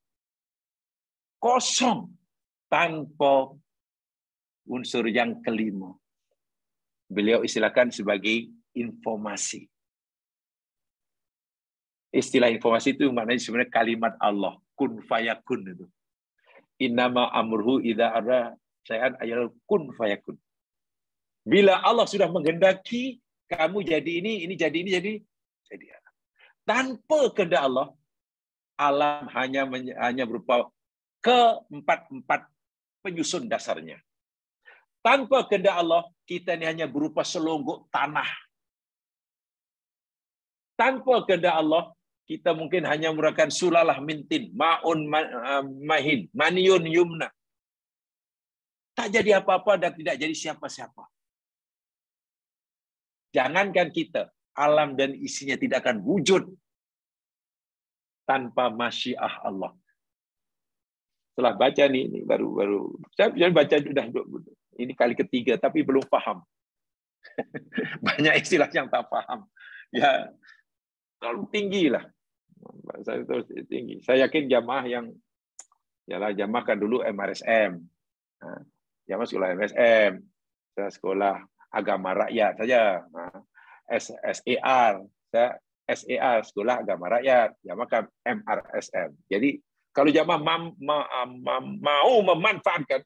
Kosong tanpa unsur yang kelima. Beliau istilahkan sebagai informasi. Istilah informasi itu maknanya sebenarnya kalimat Allah, kun fayakun itu. Innama amruhu idza ara syai'an ayal kun fayakun. Bila Allah sudah menghendaki kamu jadi ini jadi ini, jadi. Tanpa kehendak Allah, alam hanya berupa keempat penyusun dasarnya. Tanpa kehendak Allah, kita ini hanya berupa selonggok tanah. Tanpa kehendak Allah, kita mungkin hanya merupakan sulalah mintin, ma'un mahin, maniun yumna. Tak jadi apa-apa dan tidak jadi siapa-siapa. Jangankan kita, alam dan isinya tidak akan wujud tanpa masyiah Allah. Setelah baca ini baru saya baca sudah ini kali ketiga tapi belum paham. Banyak istilah yang tak paham. Ya, terlalu tinggi lah. Saya terus tinggi. Saya yakin jamaah yang jamaah kan dulu MRSM. Nah, jamaah sekolah MSM, saya sekolah agama rakyat saja. Nah, SER, saya SER, sekolah agama rakyat, jamaah kan MRSM. Jadi kalau jamaah mau memanfaatkan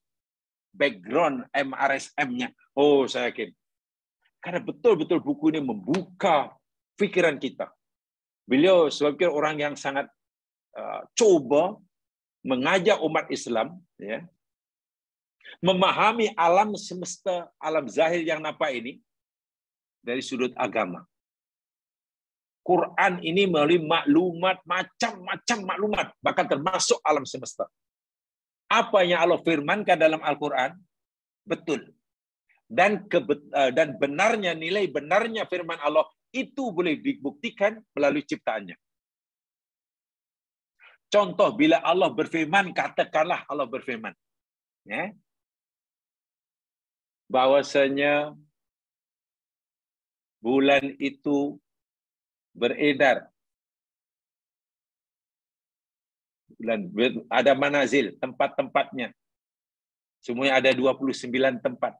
background MRSM-nya, oh saya yakin. Karena betul-betul buku ini membuka pikiran kita. Beliau sebagai orang yang sangat coba mengajak umat Islam, ya, memahami alam semesta, alam zahir yang nampak ini dari sudut agama. Quran ini melalui maklumat, macam-macam maklumat, bahkan termasuk alam semesta. Apa yang Allah firmankan dalam Al-Quran, betul. Dan benarnya, nilai benarnya firman Allah, itu boleh dibuktikan melalui ciptaannya. Contoh, bila Allah berfirman, katakanlah Allah berfirman. Ya, bahwasanya bulan itu beredar. Bulan ada manazil, tempat-tempatnya. Semuanya ada 29 tempat.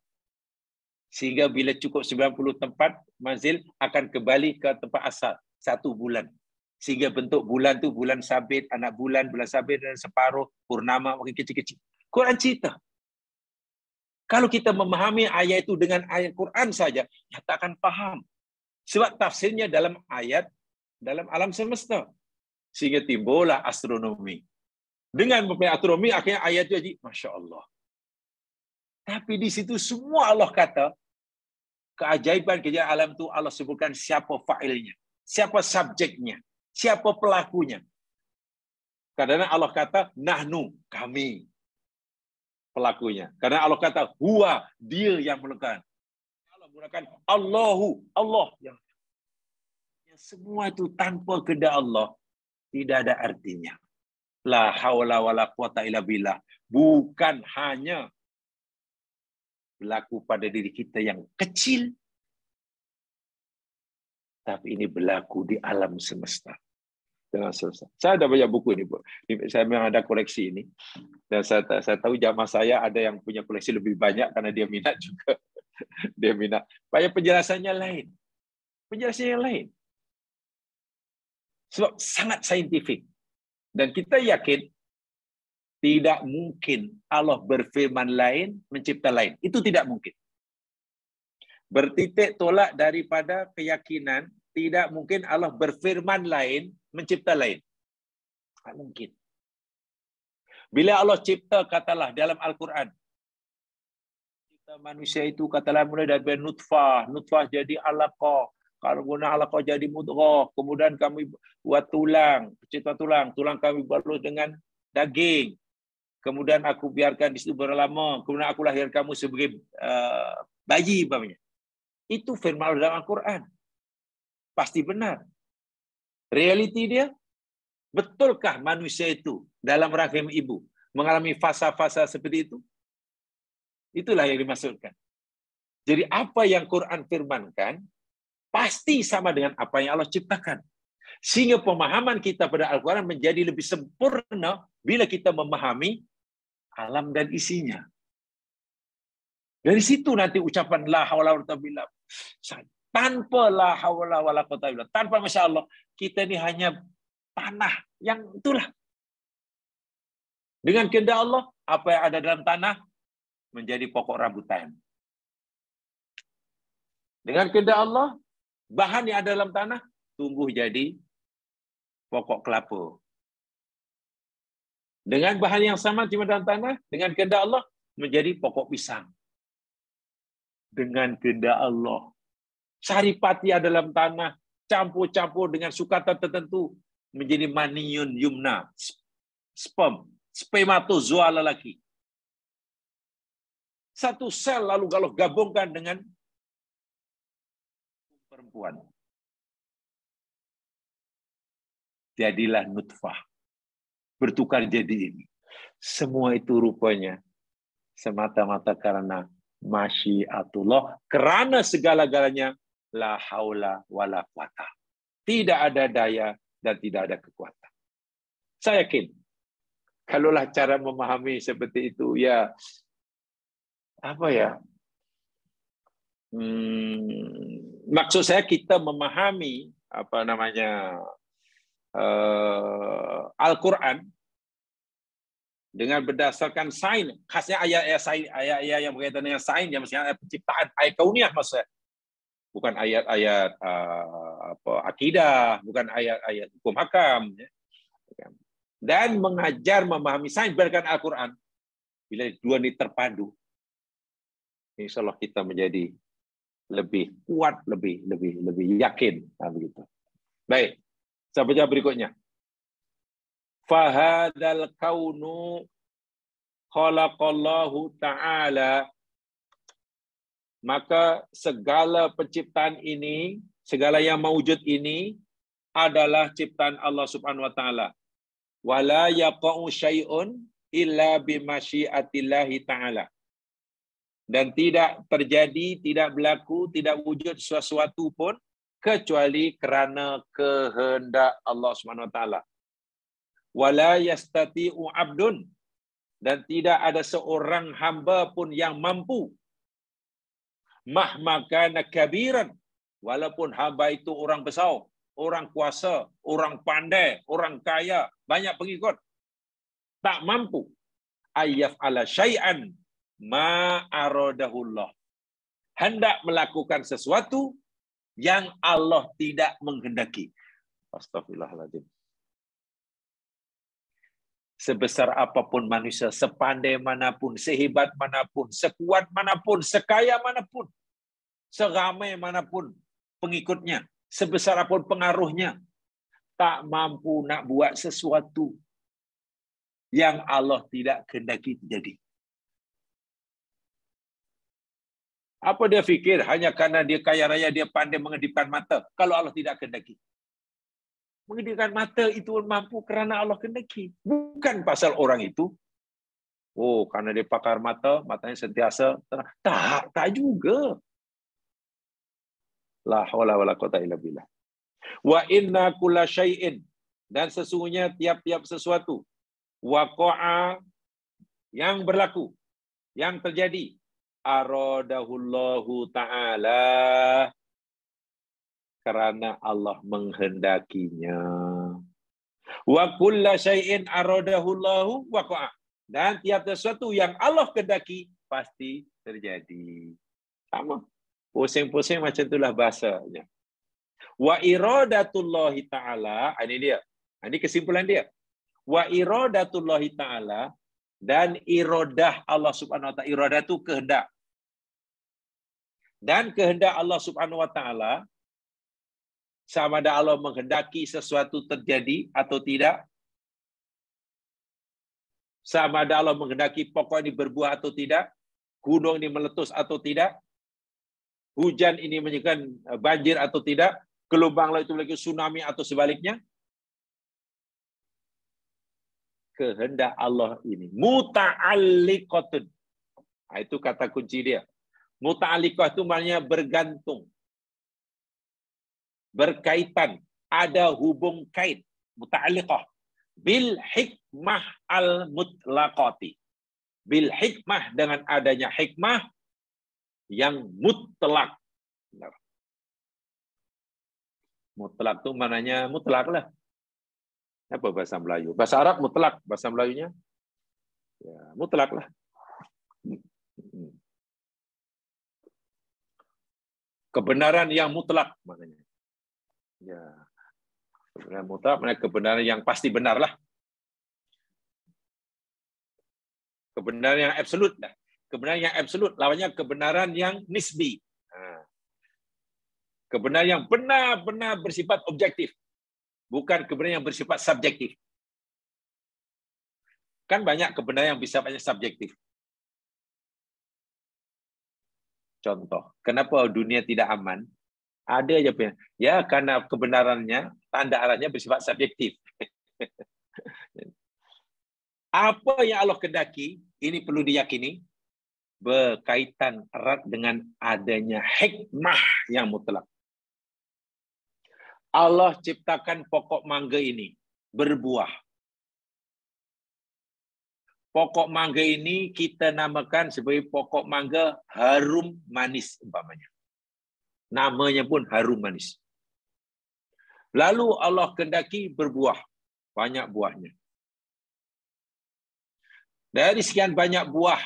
Sehingga bila cukup 90 tempat, manzil akan kembali ke tempat asal, 1 bulan. Sehingga bentuk bulan tu bulan sabit, anak bulan sabit dan separuh, purnama makin kecil-kecil. Quran cerita. Kalau kita memahami ayat itu dengan ayat Quran saja, ya tak akan paham. Sebab tafsirnya dalam ayat, dalam alam semesta. Sehingga timbullah astronomi. Dengan mempunyai astronomi, akhirnya ayat itu jadi, Masya Allah. Tapi di situ semua Allah kata, keajaiban kejadian alam itu Allah sebutkan siapa fa'ilnya, siapa subjeknya, siapa pelakunya. Kadang-kadang Allah kata, nahnu, kami pelakunya. Karena Allah kata, huwa, dia yang melakukan. Allah menggunakan Allahu, Allah yang semua itu tanpa kehendak Allah tidak ada artinya. La haula wala quwata illa billah. Bukan hanya berlaku pada diri kita yang kecil, tapi ini berlaku di alam semesta. Dengan selesai. Saya ada banyak buku ini, Bu. Saya memang ada koleksi ini. Dan saya tahu jamaah saya ada yang punya koleksi lebih banyak karena dia minat juga. Dia minat. Banyak penjelasannya lain. Penjelasannya yang lain. Sebab sangat saintifik. Dan kita yakin tidak mungkin Allah berfirman lain, mencipta lain. Itu tidak mungkin. Bertitik tolak daripada keyakinan, tidak mungkin Allah berfirman lain, mencipta lain. Tak mungkin. Bila Allah cipta, katalah dalam Al-Quran, cipta manusia itu, katalah mulai dari nutfah, nutfah jadi alaqah, kalau guna alaqah jadi mudghah, kemudian kami buat tulang, cipta tulang, tulang kami balut dengan daging, kemudian aku biarkan di situ berlama, kemudian aku lahir kamu sebagai bayi, umpamanya. Itu firman Allah dalam Al-Quran. Pasti benar. Realiti dia, betulkah manusia itu dalam rahim ibu mengalami fasa-fasa seperti itu? Itulah yang dimaksudkan. Jadi apa yang Quran firmankan, pasti sama dengan apa yang Allah ciptakan. Sehingga pemahaman kita pada Al-Quran menjadi lebih sempurna bila kita memahami alam dan isinya. Dari situ nanti ucapan la haula wala quwwata illa billah. Tanpa la haula wala quwwata illa billah, tanpa Masya Allah, kita ini hanya tanah yang itulah. Dengan kehendak Allah, apa yang ada dalam tanah menjadi pokok rambutan. Dengan kehendak Allah, bahan yang ada dalam tanah tumbuh jadi pokok kelapa. Dengan bahan yang sama cuma dalam tanah, dengan kehendak Allah menjadi pokok pisang. Dengan kehendak Allah, saripati ada dalam tanah, campur-campur dengan sukatan tertentu menjadi maniun yumna, spermatozoa lelaki. Satu sel lalu kalau gabungkan dengan perempuan, jadilah nutfah. Bertukar jadi ini. Semua itu rupanya semata-mata karena masyiatullah, karena segala-galanya la haula wala quwata. Tidak ada daya dan tidak ada kekuatan. Saya yakin, kalaulah cara memahami seperti itu, ya apa ya? Maksud saya kita memahami apa namanya Al-Quran dengan berdasarkan sains, khasnya ayat-ayat yang berkaitan dengan sains, yang maksudnya penciptaan ayat kauniyah, maksudnya bukan ayat-ayat akidah, bukan ayat-ayat hukum hakam, ya. Dan mengajar memahami sains berdasarkan Al-Quran. Bila dua ini terpadu, insya Allah kita menjadi lebih kuat, lebih yakin, nah, begitu. Baik, saya baca berikutnya. Fahadal kaunu khalaqallahu ta'ala, maka segala penciptaan ini, segala yang mewujud ini adalah ciptaan Allah Subhanahu wa taala. Wala yaqa'u syai'un illa bimasyiatillahi ta'ala. Dan tidak terjadi, tidak berlaku, tidak wujud sesuatu pun kecuali kerana kehendak Allah Subhanahu wa taala. Wala yastati'u 'abdun, dan tidak ada seorang hamba pun yang mampu, mahmakana kabiran, walaupun hamba itu orang besar, orang kuasa, orang pandai, orang kaya, banyak pengikut, tak mampu ayyaf ala syai'an ma aradahullah, hendak melakukan sesuatu yang Allah tidak menghendaki. Astagfirullahaladzim. Sebesar apapun manusia, sepandai manapun, sehebat manapun, sekuat manapun, sekaya manapun, seramai manapun pengikutnya, sebesar apapun pengaruhnya, tak mampu nak buat sesuatu yang Allah tidak kehendaki terjadi. Apa dia fikir? Hanya karena dia kaya raya, dia pandai mengedipkan mata. Kalau Allah tidak kehendaki. Mengedipkan mata itu mampu kerana Allah kehendaki. Bukan pasal orang itu. Oh, karena dia pakar mata, matanya sentiasa terang. Tak juga. La haula wala quwata illa billah. Wa inna kulla syai'in, dan sesungguhnya tiap-tiap sesuatu, waqa'a, yang berlaku, yang terjadi, aradahullahu ta'ala, kerana Allah menghendakinya. Wa kulla syai'in aradahullahu waqa'a, dan tiap sesuatu yang Allah kehendaki pasti terjadi. Sama. Pusing-pusing macam itulah bahasanya. Wa iradatullahi ta'ala, ini dia. Ini kesimpulan dia. Wa iradatullahi ta'ala, dan iradah Allah Subhanahu wa ta'ala, iradah itu kehendak. Dan kehendak Allah Subhanahu wa ta'ala, sama ada Allah menghendaki sesuatu terjadi atau tidak, sama ada Allah menghendaki pokok ini berbuah atau tidak, gunung ini meletus atau tidak, hujan ini menyebabkan banjir atau tidak, gelombang laut itu lagi tsunami atau sebaliknya. Kehendak Allah ini muta'alliqatun. Itu kata kunci dia. Muta'alliqah itu maknanya bergantung, berkaitan, ada hubung kait, muta'alliqah bil hikmah al mutlaqati. Bil hikmah, dengan adanya hikmah yang mutlak. Mutlak itu maknanya mutlak lah. Apa bahasa Melayu? Bahasa Arab mutlak, bahasa Melayunya ya, mutlak lah. Kebenaran yang mutlak maknanya. Ya. Kebenaran mutlak maknanya kebenaran yang pasti benar lah. Kebenaran yang absolut lah. Kebenaran yang absolut lawannya kebenaran yang nisbi. Kebenaran yang benar-benar bersifat objektif. Bukan kebenaran yang bersifat subjektif. Kan banyak kebenaran yang bersifat subjektif. Contoh, kenapa dunia tidak aman? Ada aja punya. Ya, karena kebenarannya, tanda arahnya bersifat subjektif. Apa yang Allah kehendaki, ini perlu diyakini, berkaitan erat dengan adanya hikmah yang mutlak. Allah ciptakan pokok mangga ini berbuah. Pokok mangga ini kita namakan sebagai pokok mangga harum manis umpamanya. Namanya pun harum manis. Lalu Allah kehendaki berbuah, banyak buahnya. Dari sekian banyak buah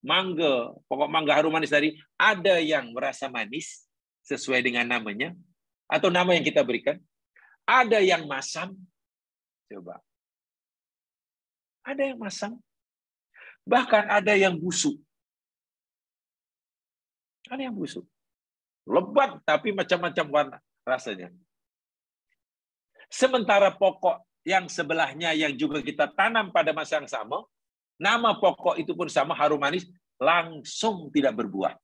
mangga, pokok mangga harum manis tadi, ada yang merasa manis sesuai dengan namanya atau nama yang kita berikan. Ada yang masam. Coba. Ada yang masam. Bahkan ada yang busuk. Ada yang busuk. Lebat tapi macam-macam warna rasanya. Sementara pokok yang sebelahnya yang juga kita tanam pada masa yang sama, nama pokok itu pun sama, harum manis, langsung tidak berbuah.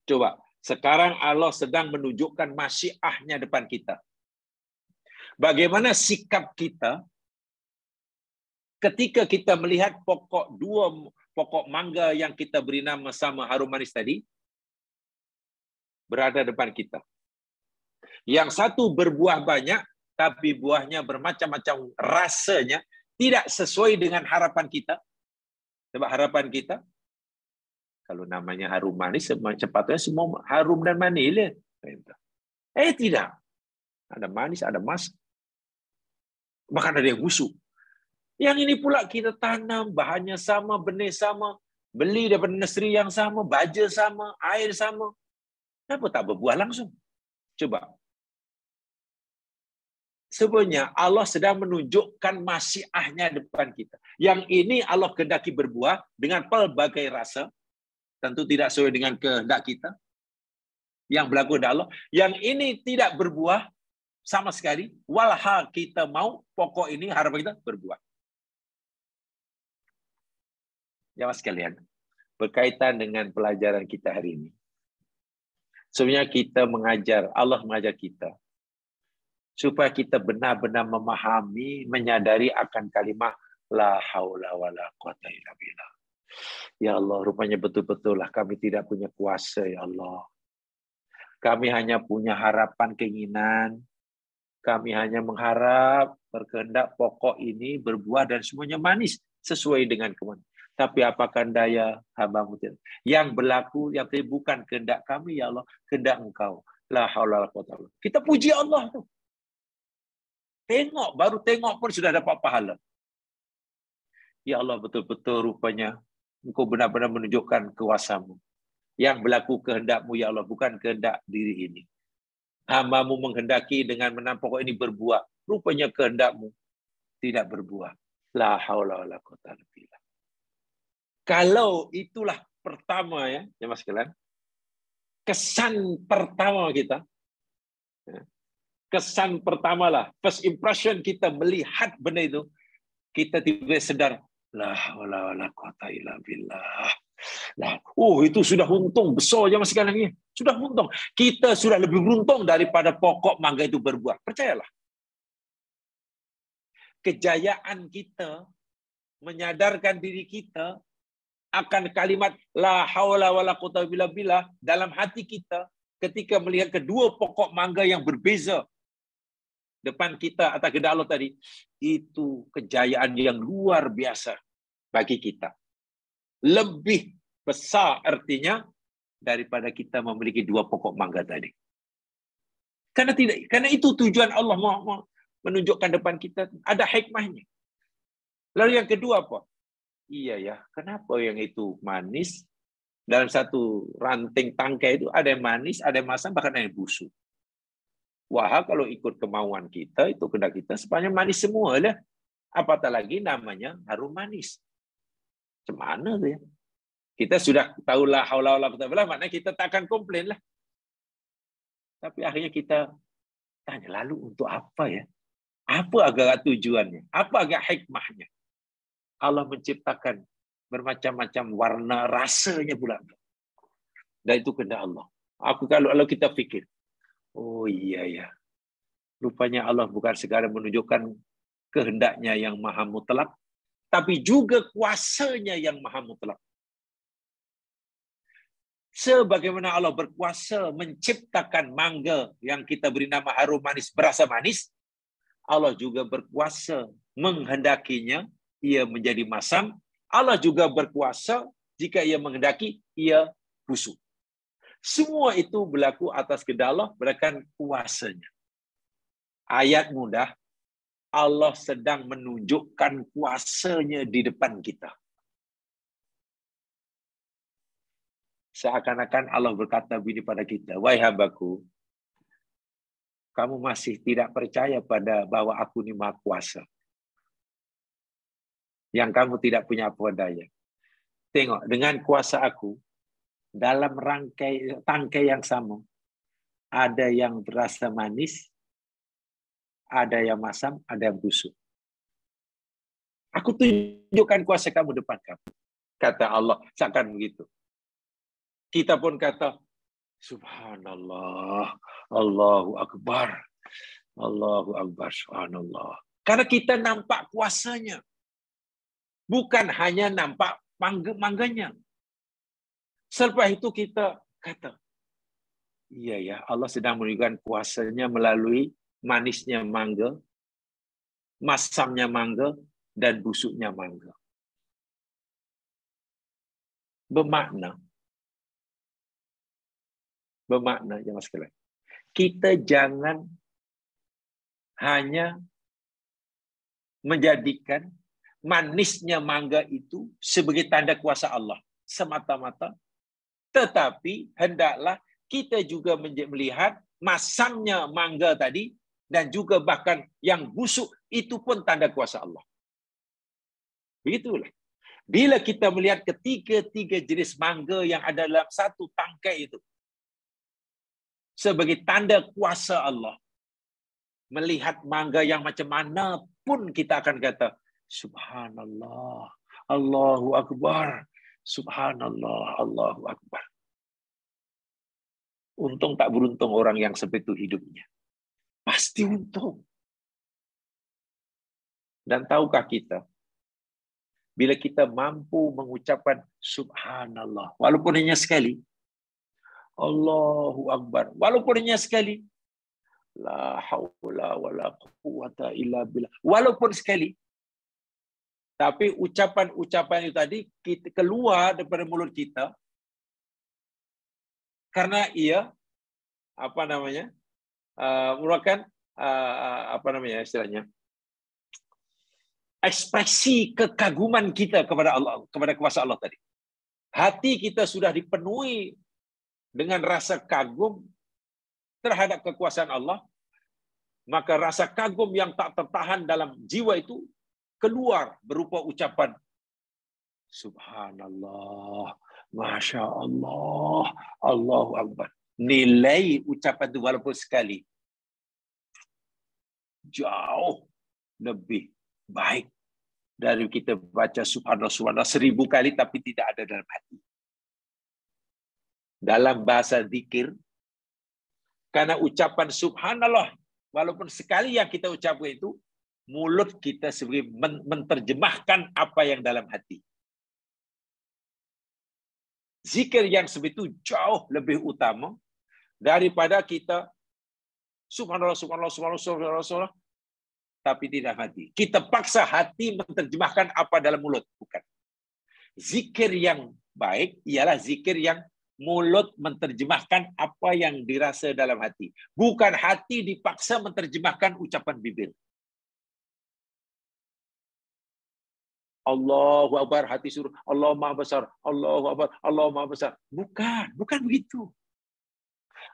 Coba, sekarang Allah sedang menunjukkan masyiahnya depan kita. Bagaimana sikap kita ketika kita melihat dua pokok mangga yang kita beri nama sama harum manis tadi, berada depan kita. Yang satu berbuah banyak, tapi buahnya bermacam-macam rasanya, tidak sesuai dengan harapan kita. Sebab harapan kita, kalau namanya harum manis, sepatutnya semua harum dan manis. Tidak. Ada manis, ada mas. Bahkan ada yang busuk. Yang ini pula kita tanam, bahannya sama, benih sama, beli daripada nursery yang sama, baja sama, air sama. Kenapa tak berbuah langsung? Coba. Sebenarnya Allah sedang menunjukkan masyiahnya depan kita. Yang ini Allah kehendaki berbuah dengan pelbagai rasa. Tentu tidak sesuai dengan kehendak kita. Yang berlaku dari Allah. Yang ini tidak berbuah sama sekali. Walhal kita mau pokok ini harapan kita berbuah. Jamaah sekalian, berkaitan dengan pelajaran kita hari ini. Sebenarnya kita Allah mengajar kita supaya kita benar-benar memahami, menyadari akan kalimat la haula wala quwata illa billah. Ya Allah, rupanya betul-betul lah kami tidak punya kuasa, ya Allah. Kami hanya punya harapan, keinginan. Kami hanya mengharap berkehendak pokok ini berbuah dan semuanya manis sesuai dengan kemauan. Tapi apakah daya hamba-Mu tidak? Yang berlaku yang bukan kehendak kami, ya Allah, kehendak Engkau. La haula wala quwata illa billah. Kita puji Allah tuh. Tengok, baru tengok pun sudah dapat pahala. Ya Allah, betul-betul rupanya Engkau benar-benar menunjukkan kuasa-Mu. Yang berlaku kehendak-Mu, ya Allah, bukan kehendak diri ini. Hamba-Mu menghendaki dengan menanam pokok ini berbuah. Rupanya kehendak-Mu tidak berbuah. La haula wala quwata illa billah. Kalau itulah pertama ya mas sekalian, kesan pertama kita, kesan pertama lah, first impression kita melihat benda itu, kita tiba-tiba sedar, la haula wala quwata illa billah. Itu sudah untung besar ya mas sekalian, sudah untung. Kita sudah lebih beruntung daripada pokok mangga itu berbuah. Percayalah. Kejayaan kita menyadarkan diri kita akan kalimat la haula wala quwata illa billah dalam hati kita ketika melihat kedua pokok mangga yang berbeza depan kita atas kehendak Allah tadi, itu kejayaan yang luar biasa bagi kita. Lebih besar artinya daripada kita memiliki dua pokok mangga tadi. Karena itu tujuan Allah menunjukkan depan kita ada hikmahnya. Lalu yang kedua apa? Iya ya, kenapa yang itu manis? Dalam satu ranting tangkai itu ada yang manis, ada yang masam, bahkan ada yang busuk. Wah, kalau ikut kemauan kita, itu kehendak kita, sepanjang manis semua lah. Apatah lagi namanya harum manis. Cemana tuh ya? Kita sudah tahulah haula wala quwwata illa billah, maknanya kita tak akan komplain lah. Tapi akhirnya kita tanya, lalu untuk apa ya? Apa agak tujuannya? Apa agak hikmahnya? Allah menciptakan bermacam-macam warna, rasanya pula. Dan itu kehendak Allah. Kalau kita fikir, oh iya ya, rupanya Allah bukan sekadar menunjukkan kehendaknya yang maha mutlak, tapi juga kuasanya yang maha mutlak. Sebagaimana Allah berkuasa menciptakan mangga yang kita beri nama harum manis, berasa manis, Allah juga berkuasa menghendakinya ia menjadi masam. Allah juga berkuasa jika ia menghendaki ia busuk. Semua itu berlaku atas kehendak Allah, berdasarkan kuasanya. Ayat mudah, Allah sedang menunjukkan kuasanya di depan kita. Seakan-akan Allah berkata begini pada kita, wahai hambaku, kamu masih tidak percaya pada bahwa aku ini maha kuasa. Yang kamu tidak punya apa daya. Tengok, dengan kuasa aku, dalam tangkai yang sama, ada yang berasa manis, ada yang masam, ada yang busuk. Aku tunjukkan kuasa kamu depan kamu. Kata Allah, seakan begitu. Kita pun kata, Subhanallah, Allahu Akbar, Allahu Akbar, Subhanallah. Karena kita nampak kuasanya. Bukan hanya nampak mangganya. Selepas itu kita kata, iya ya, Allah sedang menunjukkan kuasanya melalui manisnya mangga, masamnya mangga, dan busuknya mangga. Bermakna, jemaah sekalian, kita jangan hanya menjadikan manisnya mangga itu sebagai tanda kuasa Allah semata-mata, tetapi hendaklah kita juga melihat masamnya mangga tadi dan juga bahkan yang busuk itu pun tanda kuasa Allah. Begitulah. Bila kita melihat ketiga jenis mangga yang ada dalam satu tangkai itu sebagai tanda kuasa Allah, melihat mangga yang macam mana pun kita akan kata, Subhanallah, Allahu Akbar, Subhanallah, Allahu Akbar. Untung tak beruntung orang yang seperti itu hidupnya. Pasti untung. Dan tahukah kita, bila kita mampu mengucapkan Subhanallah, walaupun hanya sekali, Allahu Akbar, walaupun hanya sekali, la haula wala quwwata illa billah, walaupun sekali, tapi ucapan-ucapan itu tadi kita keluar daripada mulut kita karena ia merupakan istilahnya ekspresi kekaguman kita kepada Allah, kepada kuasa Allah tadi. Hati kita sudah dipenuhi dengan rasa kagum terhadap kekuasaan Allah, maka rasa kagum yang tak tertahan dalam jiwa itu keluar berupa ucapan Subhanallah, Masya Allah, Allahu Akbar. Nilai ucapan itu walaupun sekali jauh lebih baik dari kita baca Subhanallah, Subhanallah 1000 kali tapi tidak ada dalam hati. Dalam bahasa zikir, karena ucapan Subhanallah, walaupun sekali yang kita ucapkan itu, mulut kita sebagai menerjemahkan apa yang dalam hati. Zikir yang seperti itu jauh lebih utama daripada kita Subhanallah, Subhanallah, Subhanallah, Subhanallah, Subhanallah, tapi tidak hati. Kita paksa hati menerjemahkan apa dalam mulut. Bukan. Zikir yang baik ialah zikir yang mulut menerjemahkan apa yang dirasa dalam hati. Bukan hati dipaksa menerjemahkan ucapan bibir. Allahu Akbar, hati suruh Allah Maha Besar, Allahu Akbar, Allah Maha Besar. Bukan begitu.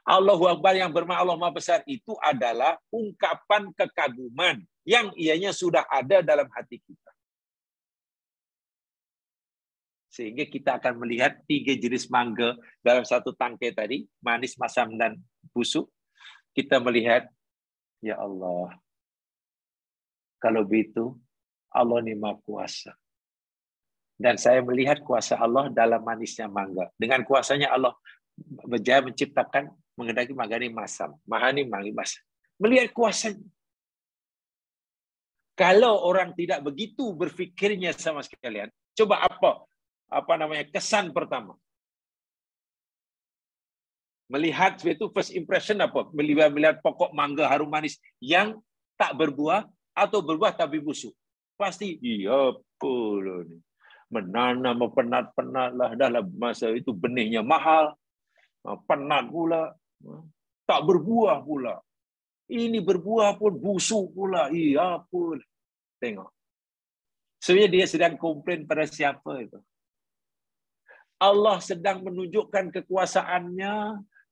Allahu Akbar yang bermakna Allah Maha Besar itu adalah ungkapan kekaguman yang ianya sudah ada dalam hati kita. Sehingga kita akan melihat 3 jenis mangga dalam satu tangkai tadi, manis, masam, dan busuk. Kita melihat, ya Allah, kalau begitu, Allah ini Maha Kuasa. Dan saya melihat kuasa Allah dalam manisnya mangga. Dengan kuasanya Allah berjaya menciptakan, mengendaki mangga ini masam. Mahani mangga masam. Melihat kuasanya. Kalau orang tidak begitu berfikirnya sama sekalian, coba apa namanya kesan pertama? Melihat itu first impression apa? Melihat pokok mangga harum manis yang tak berbuah atau berbuah tapi busuk. Pasti iya pula nih. Menanam penat-penat lah, dah masa itu benihnya mahal, penat pula, tak berbuah pula. Ini berbuah pun busuk pula, iya pun. Tengok. Sebenarnya dia sedang komplain pada siapa itu? Allah sedang menunjukkan kekuasaannya,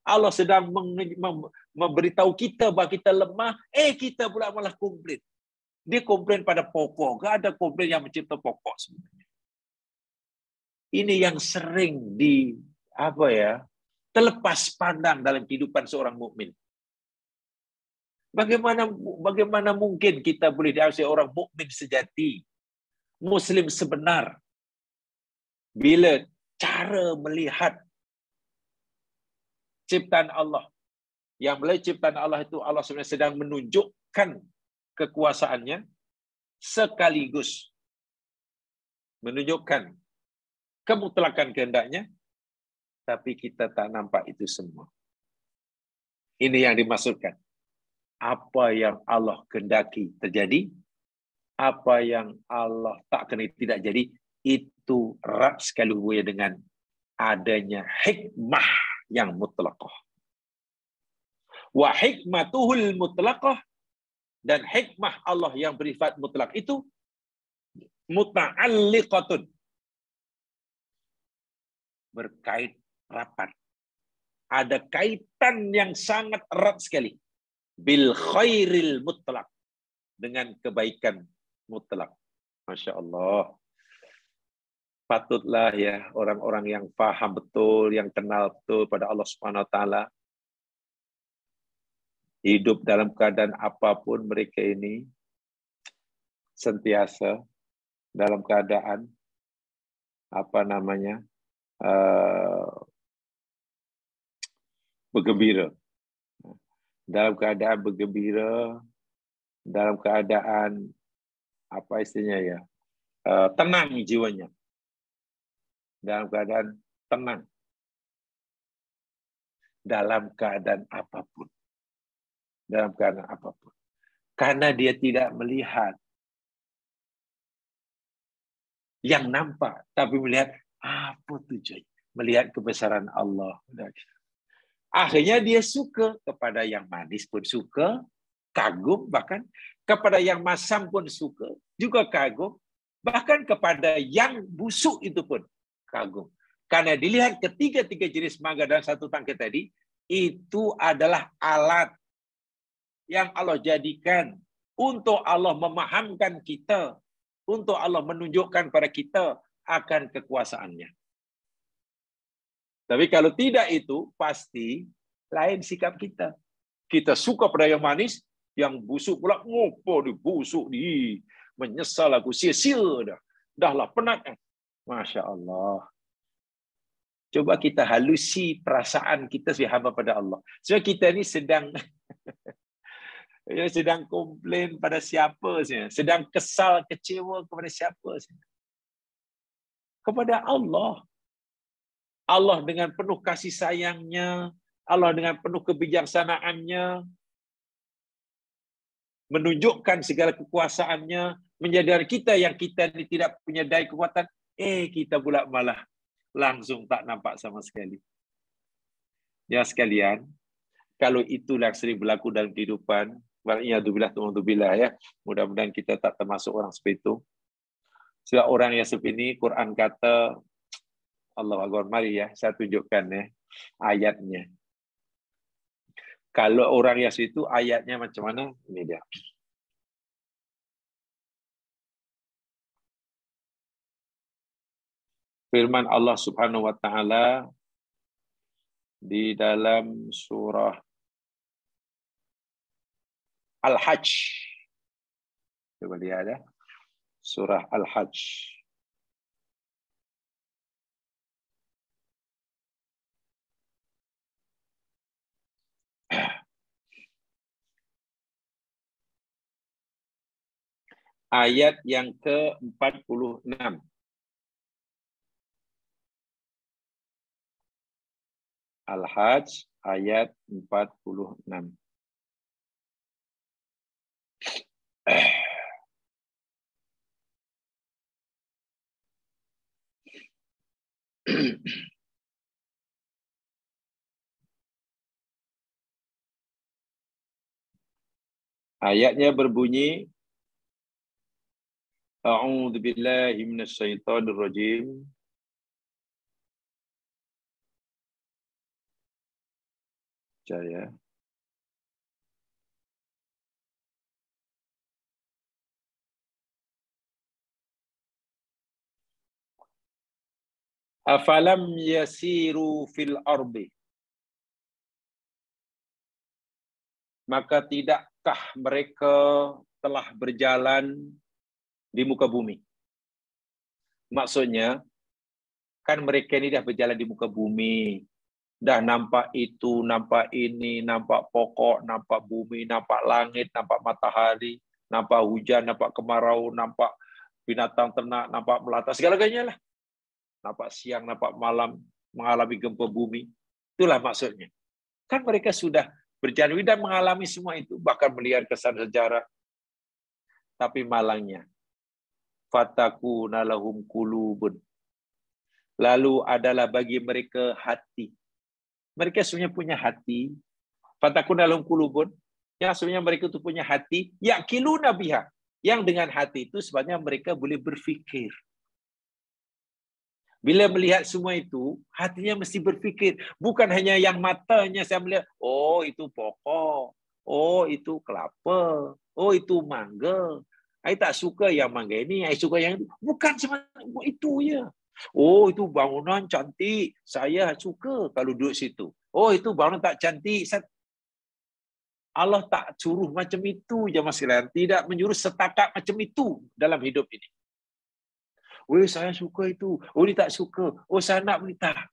Allah sedang memberitahu kita bahawa kita lemah, kita pula malah komplain. Dia komplain pada pokok, gak ada komplain yang mencipta pokok sebenarnya. Ini yang sering terlepas pandang dalam kehidupan seorang mukmin. Bagaimana mungkin kita boleh dianggap orang mukmin sejati, muslim sebenar, bila cara melihat ciptaan Allah, yang melalui ciptaan Allah itu Allah sebenarnya sedang menunjukkan kekuasaannya sekaligus menunjukkan kemutlakan kehendaknya, tapi kita tak nampak itu semua. Ini yang dimaksudkan. Apa yang Allah kehendaki terjadi, apa yang Allah tak kehendaki tidak jadi, itu erat sekali hubungannya dengan adanya hikmah yang mutlaqah. Wa hikmatuhul mutlaqah, dan hikmah Allah yang bersifat mutlak itu muta'alliqatun, berkait rapat. Ada kaitan yang sangat erat sekali. Bil khairil mutlak, dengan kebaikan mutlak. Masya Allah. Patutlah ya orang-orang yang paham betul, yang kenal betul pada Allah Subhanahu Wa Taala, hidup dalam keadaan apapun mereka ini sentiasa dalam keadaan bergembira, dalam keadaan bergembira, dalam keadaan tenang jiwanya, dalam keadaan tenang, dalam keadaan apapun, karena dia tidak melihat yang nampak, tapi melihat apa tujuannya, melihat kebesaran Allah. Akhirnya dia suka, kepada yang manis pun suka, kagum, bahkan kepada yang masam pun suka, juga kagum, bahkan kepada yang busuk itu pun kagum. Karena dilihat ketiga-tiga jenis mangga dalam satu tangkai tadi, itu adalah alat yang Allah jadikan untuk Allah memahamkan kita, untuk Allah menunjukkan pada kita akan kekuasaannya. Tapi kalau tidak itu, pasti lain sikap kita. Kita suka pada yang manis, yang busuk pula, ngopo di busuk di, menyesal aku, sia-sia dah. Dahlah penat. Masya Allah. Coba kita halusi perasaan kita sebagai hamba pada Allah. Sebab kita ni sedang komplain pada siapa saja, sedang kesal, kecewa kepada siapa saja. Kepada Allah. Allah dengan penuh kasih sayangnya, Allah dengan penuh kebijaksanaannya, menunjukkan segala kekuasaannya, menjadikan kita yang kita ini tidak punya daya kekuatan, kita pula malah langsung tak nampak sama sekali. Ya sekalian, kalau itulah yang sering berlaku dalam kehidupan, ya, mudah-mudahan kita tak termasuk orang seperti itu. Sebab orang yang seperti ini, Quran kata, Allah Akbar, mari ya, saya tunjukkan ya ayatnya. Kalau orang yang itu ayatnya macam mana? Ini dia. Firman Allah Subhanahu wa taala di dalam surah Al-Hajj. Coba lihat ya. Surah Al-Hajj. Ayat yang ke-46. Al-Hajj ayat 46. Ayatnya berbunyi, A'udzu billahi minasyaitonir rajim. Jaya. Afalam yasiru fil ardi. Maka tidakkah mereka telah berjalan di muka bumi? Maksudnya, kan mereka ini dah berjalan di muka bumi. Dah nampak itu, nampak ini, nampak pokok, nampak bumi, nampak langit, nampak matahari, nampak hujan, nampak kemarau, nampak binatang ternak, nampak melata, segala-galanya lah. Nampak siang, nampak malam, mengalami gempa bumi. Itulah maksudnya. Kan mereka sudah berjalan dan mengalami semua itu, bahkan melihat kesan sejarah. Tapi malangnya, fatakuna lahum qulubun. Lalu adalah bagi mereka hati. Mereka sebenarnya punya hati. Fatakuna lahum qulubun. Yang sebenarnya mereka itu punya hati. Yaqiluna biha. Yang dengan hati itu sebenarnya mereka boleh berfikir. Bila melihat semua itu, hatinya mesti berfikir. Bukan hanya yang matanya saya melihat, oh itu pokok, oh itu kelapa, oh itu mangga. Saya tak suka yang mangga ini, saya suka yang itu. Bukan semua itu ya. Oh itu bangunan cantik, saya suka kalau duduk situ. Oh itu bangunan tak cantik. Allah tak suruh macam itu je mas sekalian. Tidak menyuruh setakat macam itu dalam hidup ini. Oh, saya suka itu. Oh, ini tak suka. Oh, saya nak tak.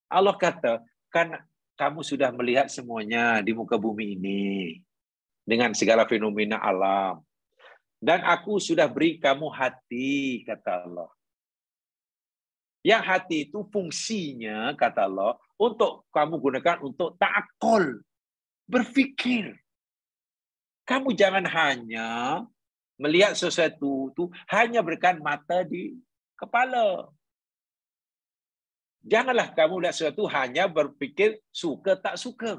Allah kata, kan kamu sudah melihat semuanya di muka bumi ini. Dengan segala fenomena alam. Dan aku sudah beri kamu hati, kata Allah. Yang hati itu fungsinya, kata Allah, untuk kamu gunakan untuk ta'akul. Berfikir. Kamu jangan hanya melihat sesuatu itu hanya berikan mata di kepala. Janganlah kamu lihat sesuatu hanya berfikir suka tak suka.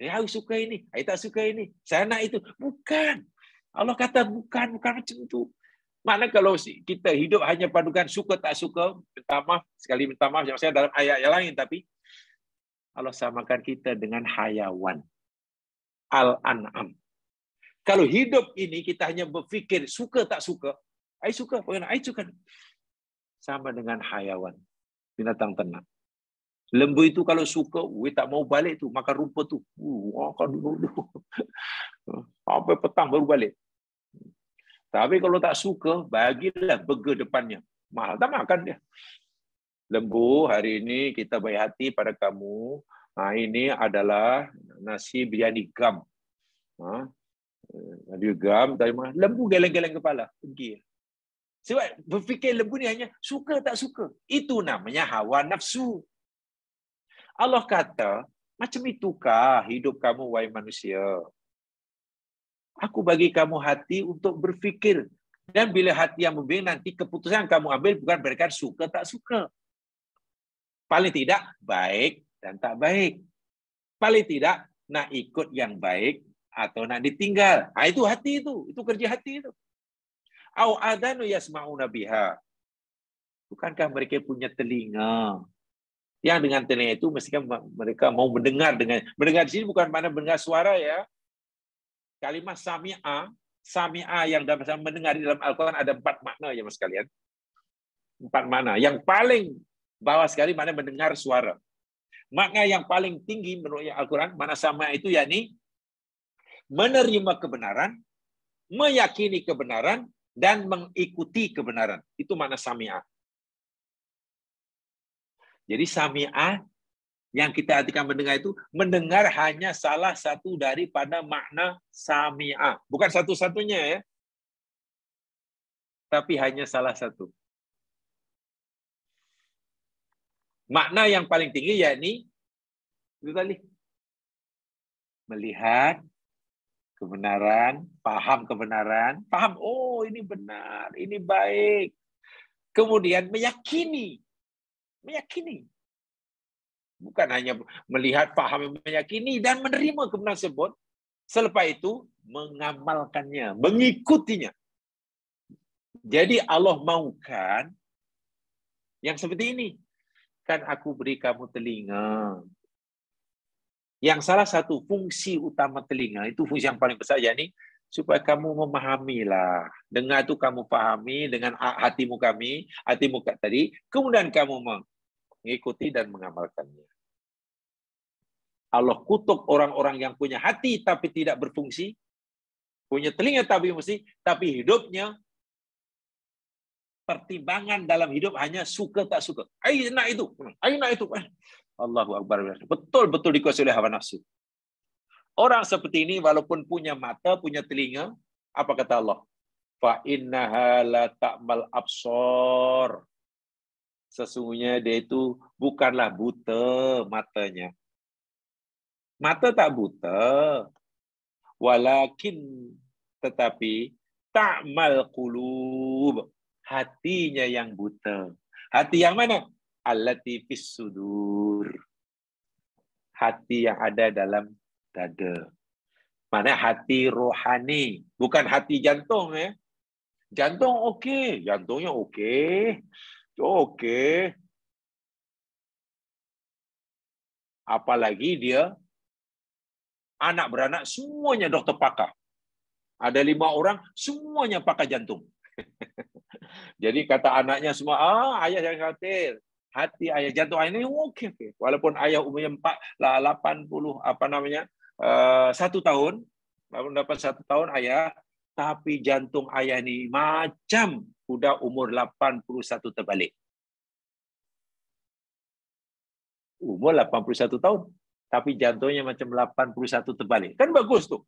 Saya suka ini, saya tak suka ini. Saya nak itu. Bukan. Allah kata bukan macam itu. Makna kalau kita hidup hanya padukan suka tak suka, minta maaf saya dalam ayat yang lain, tapi Allah samakan kita dengan hayawan. Al-An'am. Kalau hidup ini kita hanya berfikir suka tak suka, I suka, I suka. Sama dengan hayawan, binatang ternak. Lembu itu kalau suka, tak mau balik tu, makan rumput tu. Makan dulu. Sampai petang baru balik. Tapi kalau tak suka, bagilah burger depannya. Mahal tak makan dia. Lembu, hari ini kita baik hati pada kamu. Ini adalah nasi biryani gam. Dia gam, lembu geleng-geleng kepala, pergi. Sebab berfikir lembu ni hanya suka tak suka. Itu namanya hawa nafsu. Allah kata, macam itukah hidup kamu, wahai manusia? Aku bagi kamu hati untuk berfikir. Dan bila hati yang membimbing, nanti keputusan kamu ambil bukan berdasarkan suka tak suka. Paling tidak, baik dan tak baik. Paling tidak, nak ikut yang baik atau nak ditinggal. Itu hati itu. Itu kerja hati itu. Au adanu yasma'una biha. Bukankah mereka punya telinga? Yang dengan telinga itu mestinya mereka mau mendengar dengan mendengar di sini bukan mana mendengar suara ya. Kalimat sami'a yang dalam bahasa mendengar di dalam Al-Quran ada 4 makna ya Mas sekalian. 4 makna. Yang paling bawah sekali mana mendengar suara. Makna yang paling tinggi menurut Al-Quran mana sama itu yakni menerima kebenaran, meyakini kebenaran dan mengikuti kebenaran. Itu makna sami'ah. Jadi sami'ah yang kita artikan mendengar itu mendengar hanya salah satu daripada makna sami'ah. Bukan satu-satunya ya. Tapi hanya salah satu. Makna yang paling tinggi yakni itu tadi. Melihat kebenaran, paham kebenaran, paham oh ini benar, ini baik. Kemudian meyakini. Bukan hanya melihat, paham, meyakini dan menerima kebenaran tersebut. Selepas itu mengamalkannya, mengikutinya. Jadi Allah maukan yang seperti ini. Kan aku beri kamu telinga. Yang salah satu fungsi utama telinga, itu fungsi yang paling besar, yakni supaya kamu memahamilah. Dengar itu kamu pahami dengan hatimu tadi, kemudian kamu mengikuti dan mengamalkannya. Allah kutuk orang-orang yang punya hati tapi tidak berfungsi, punya telinga tapi berfungsi, tapi hidupnya pertimbangan dalam hidup hanya suka tak suka. Ayo nak itu. Allahu Akbar. Betul-betul dikuasai oleh hawa nafsu. Orang seperti ini walaupun punya mata, punya telinga, apa kata Allah? Fa innaha la ta'mal absar. Sesungguhnya dia itu bukanlah buta matanya. Mata tak buta. Walakin tetapi ta'mal qulub. Hatinya yang buta. Hati yang mana? Allati fis sudur. Hati yang ada dalam dada. Mana hati rohani, bukan hati jantung ya. Jantung okey, jantungnya okey. Okey. Apalagi dia anak beranak semuanya doktor pakar. Ada 5 orang semuanya pakar jantung. Jadi kata anaknya semua, ayah jangan khawatir. Hati ayah, jantung ayah ini okey. Walaupun ayah umurnya 80 1 tahun, walaupun dapat 1 tahun ayah, tapi jantung ayah ini macam udah umur 81 terbalik. Umur 81 tahun, tapi jantungnya macam 81 terbalik. Kan bagus tuh.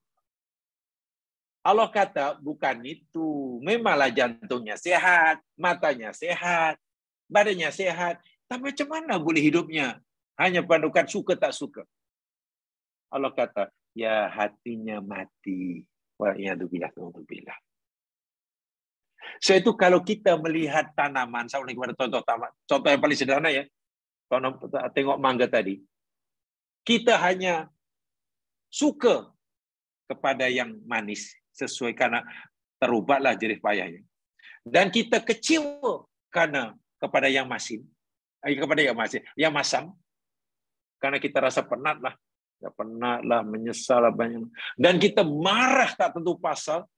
Allah kata, bukan itu. Memanglah jantungnya sehat, matanya sehat, badannya sehat. Tapi macam mana boleh hidupnya? Hanya pandukan suka tak suka. Allah kata, ya hatinya mati. Wa'iyadzubillah. So itu kalau kita melihat tanaman, saya ulangi kepada contoh yang paling sederhana ya. Tengok mangga tadi. Kita hanya suka kepada yang manis. Sesuai karena terubatlah jerih payahnya. Dan kita kecewa karena kepada yang masin. Yang masam. Karena kita rasa penatlah, menyesal banyak. Dan kita marah tak tentu pasal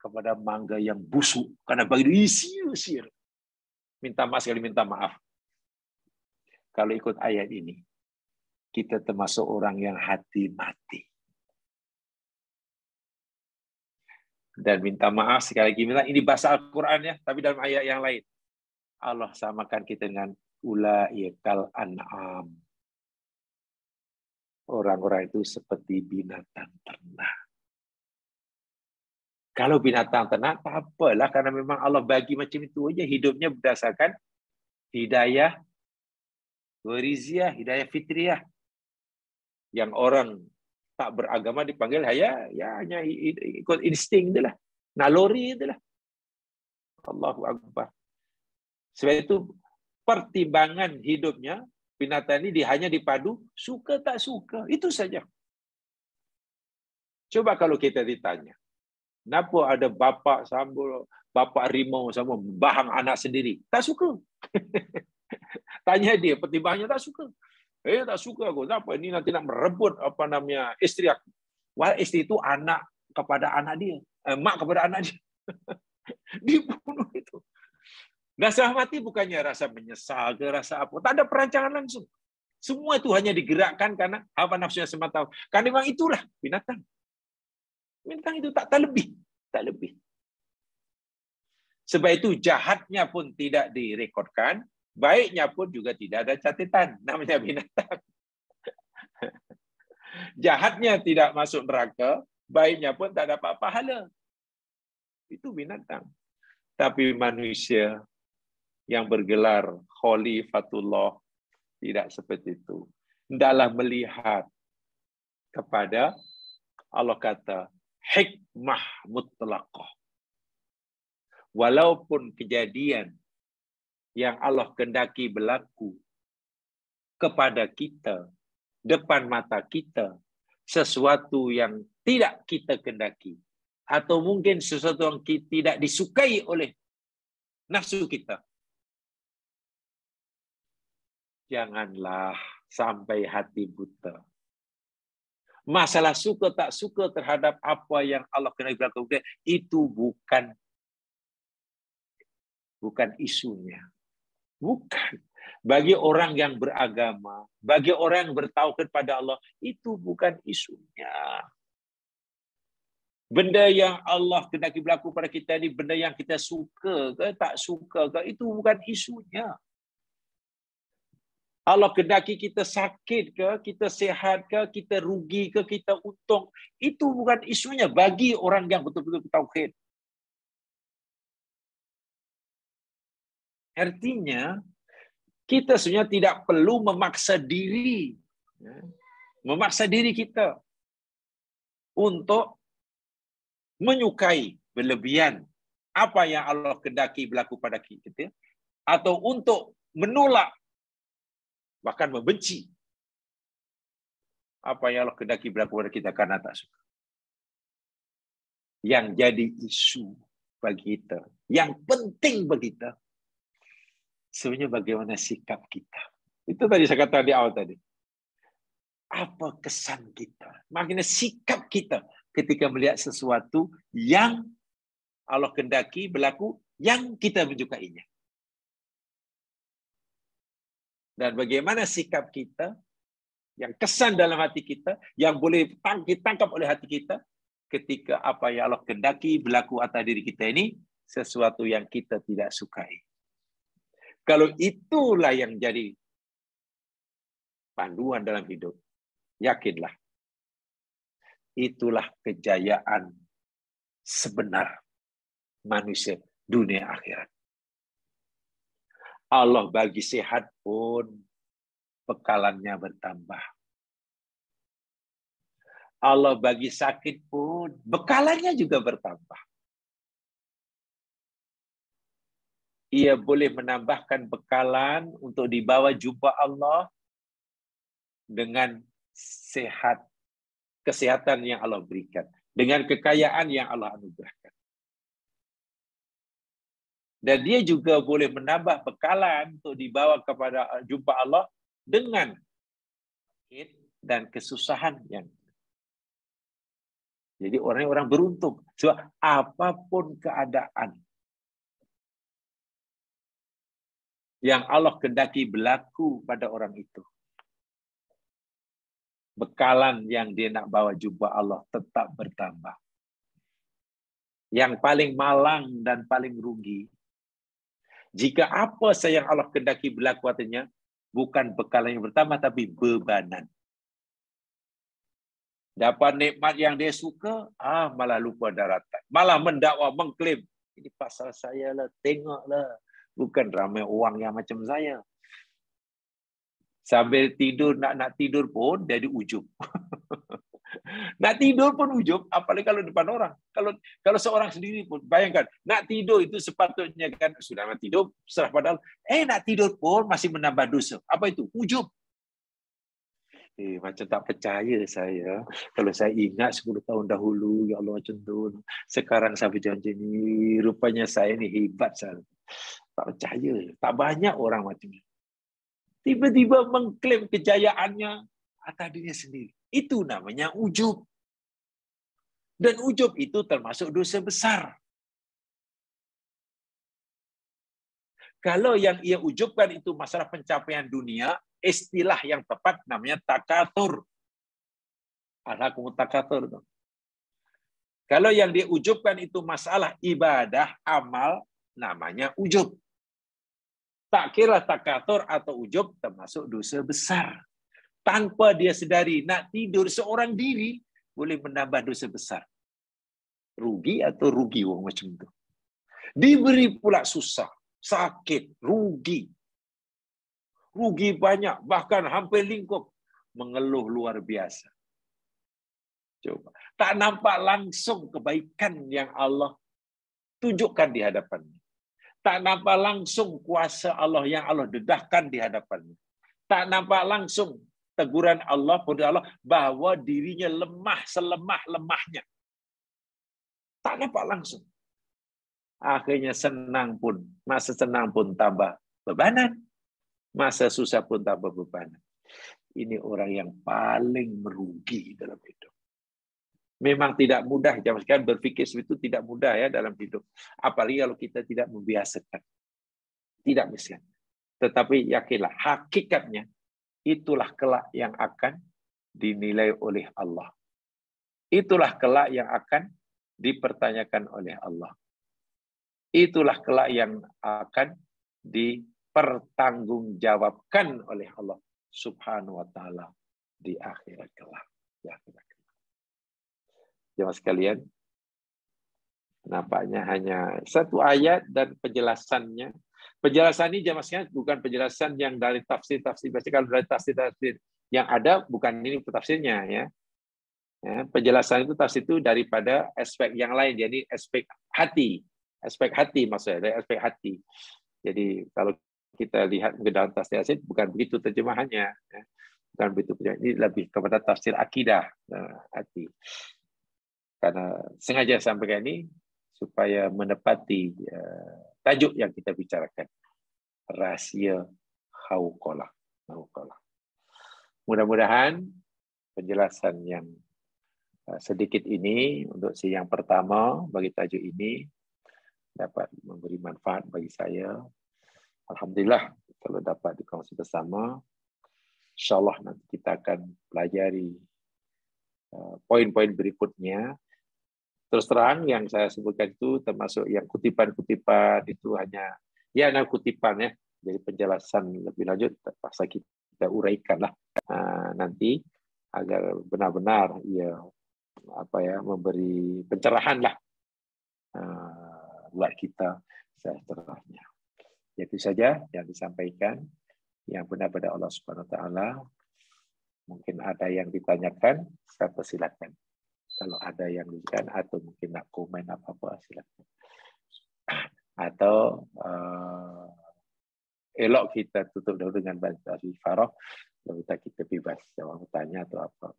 kepada mangga yang busuk karena bagi isir. Minta maaf. Kalau ikut ayat ini, kita termasuk orang yang hati mati. Dan minta maaf sekali lagi, ini bahasa Al-Quran ya, tapi dalam ayat yang lain. Allah samakan kita dengan ulaikal an'am. Orang-orang itu seperti binatang ternak. Kalau binatang ternak, tak apalah, karena memang Allah bagi macam itu aja. Hidupnya berdasarkan hidayah wariziah, hidayah fitriyah. Yang orang tak beragama dipanggil hanya ikut insting dia lah, naluri dia lah. Allahu Akbar. Sebab itu pertimbangan hidupnya binatang ini hanya dipadu suka tak suka, itu saja. Coba kalau kita ditanya, Kenapa ada bapak sambul, bapak rimau sama bahang anak sendiri? Tak suka. Tanya dia, pertimbangannya tak suka. Tak suka aku. Kenapa ini nanti nak merebut istri aku? Wah, istri itu anak kepada anak dia, mak kepada anak dia. Dibunuh itu. Rasa mati bukannya rasa menyesal ke rasa apa. Tak ada perancangan langsung. Semua itu hanya digerakkan karena hawa nafsunya semata. Karena memang itulah binatang. Binatang itu tak lebih. Tak lebih. Sebab itu jahatnya pun tidak direkodkan, baiknya pun juga tidak ada catatan. Namanya binatang. Jahatnya tidak masuk neraka, baiknya pun tak dapat pahala. Itu binatang. Tapi manusia yang bergelar Khalifatullah tidak seperti itu. Hendaklah melihat kepada Allah kata hikmah mutlaqah. Walaupun kejadian yang Allah kehendaki berlaku kepada kita, depan mata kita, sesuatu yang tidak kita kehendaki, atau mungkin sesuatu yang tidak disukai oleh nafsu kita. Janganlah sampai hati buta. Masalah suka tak suka terhadap apa yang Allah kehendaki berlaku, itu bukan isunya. Bukan. Bagi orang yang beragama, bagi orang yang bertauhid pada Allah, itu bukan isunya. Benda yang Allah kehendaki berlaku pada kita ini, benda yang kita suka ke tak suka ke, itu bukan isunya. Allah kehendaki kita sakit ke, kita sehat ke, kita rugi ke, kita untung, itu bukan isunya bagi orang yang betul-betul bertauhid. Artinya, kita sebenarnya tidak perlu memaksa diri. Memaksa diri kita untuk menyukai berlebihan apa yang Allah kehendaki berlaku pada kita, atau untuk menolak, bahkan membenci apa yang Allah kehendaki berlaku pada kita karena tak suka. Yang jadi isu bagi kita, yang penting bagi kita, sebenarnya bagaimana sikap kita. Itu tadi saya kata di awal tadi. Apa kesan kita? Maknanya sikap kita ketika melihat sesuatu yang Allah kehendaki berlaku, yang kita menyukainya. Dan bagaimana sikap kita, yang kesan dalam hati kita, yang boleh ditangkap oleh hati kita, ketika apa yang Allah kehendaki berlaku atas diri kita ini, sesuatu yang kita tidak sukai. Kalau itulah yang jadi panduan dalam hidup, yakinlah, itulah kejayaan sebenar manusia dunia akhirat. Allah bagi sehat pun bekalannya bertambah. Allah bagi sakit pun bekalannya juga bertambah. Ia boleh menambahkan bekalan untuk dibawa jumpa Allah dengan sehat, kesehatan yang Allah berikan, dengan kekayaan yang Allah anugerahkan. Dan dia juga boleh menambah bekalan untuk dibawa kepada jumpa Allah dengan sakit dan kesusahan yang. Jadi orang-orang beruntung. Sebab apapun keadaan yang Allah kehendaki berlaku pada orang itu, bekalan yang dia nak bawa jumpa Allah tetap bertambah. Yang paling malang dan paling rugi, jika apa yang Allah kehendaki berlaku artinya bukan bekalan yang bertambah, tapi bebanan. Dapat nikmat yang dia suka, malah lupa daratan. Malah mendakwa, mengklaim, ini pasal saya lah, tengoklah. Bukan ramai orang yang macam saya. Sambil tidur, nak tidur pun jadi ujub. Nak tidur pun ujub, apalagi kalau depan orang. Kalau seorang sendiri pun, bayangkan, nak tidur itu sepatutnya kan, sudah nak tidur, serah padahal, nak tidur pun masih menambah dosa. Apa itu? Ujub. Macam tak percaya saya. Kalau saya ingat 10 tahun dahulu, ya Allah macam tu. Sekarang saya berjanji ni, rupanya saya ni hebat saya. Tak percaya. Tak banyak orang macam ni. Tiba-tiba mengklaim kejayaannya atas dirinya sendiri. Itu namanya ujub. Dan ujub itu termasuk dosa besar. Kalau yang ia ujubkan itu masalah pencapaian dunia, istilah yang tepat namanya takatur. Alhaakumut takatur. Kalau yang dia ujubkan itu masalah ibadah, amal, namanya ujub. Tak kira takatur atau ujub termasuk dosa besar. Tanpa dia sedari, nak tidur seorang diri boleh menambah dosa besar. Rugi atau rugi orang macam itu. Diberi pula susah, sakit, rugi. Rugi banyak, bahkan hampir lingkup. Mengeluh luar biasa. Coba. Tak nampak langsung kebaikan yang Allah tunjukkan di hadapannya. Tak nampak langsung kuasa Allah yang Allah dedahkan di hadapannya. Tak nampak langsung teguran Allah pada Allah bahwa dirinya lemah selemah-lemahnya. Tak nampak langsung. Akhirnya senang pun, masa senang pun tambah bebanan. Masa susah pun tambah bebanan. Ini orang yang paling merugi dalam hidup. Memang tidak mudah, jangan sekarang berpikir seperti itu tidak mudah ya dalam hidup. Apalagi kalau kita tidak membiasakan. Tidak bisa. Tetapi yakinlah, hakikatnya itulah kelak yang akan dinilai oleh Allah. Itulah kelak yang akan dipertanyakan oleh Allah. Itulah kelak yang akan dipertanggungjawabkan oleh Allah Subhanahu wa taala di akhirat kelak. Jemaah sekalian, nampaknya hanya satu ayat dan penjelasannya. Penjelasan ini jemaah sekalian bukan penjelasan yang dari tafsir-tafsir. Biasanya kalau dari tafsir-tafsir yang ada bukan ini tafsirnya ya. Penjelasan itu tafsir itu daripada aspek yang lain. Jadi aspek hati maksudnya dari aspek hati. Jadi kalau kita lihat ke dalam tafsir bukan begitu terjemahannya. Bukan begitu. Ini lebih kepada tafsir akidah hati. Karena sengaja sampaikan ini supaya menepati tajuk yang kita bicarakan. Rahasia hauqalah. Mudah-mudahan penjelasan yang sedikit ini untuk yang pertama bagi tajuk ini dapat memberi manfaat bagi saya. Alhamdulillah kalau dapat dikongsi bersama. InsyaAllah nanti kita akan pelajari poin-poin berikutnya. Terus terang yang saya sebutkan itu termasuk yang kutipan-kutipan itu hanya kutipan ya. Jadi penjelasan lebih lanjut terpaksa kita uraikanlah nanti agar benar-benar memberi pencerahan lah buat kita seterusnya. Itu saja yang disampaikan yang benar pada Allah Subhanahu wa taala. Mungkin ada yang ditanyakan, saya persilakan. Kalau ada yang ditanyakan atau mungkin nak komen apa-apa silakan. Atau elok kita tutup dulu dengan baca al-Farah, lalu kita bebas jawab bertanya atau apa.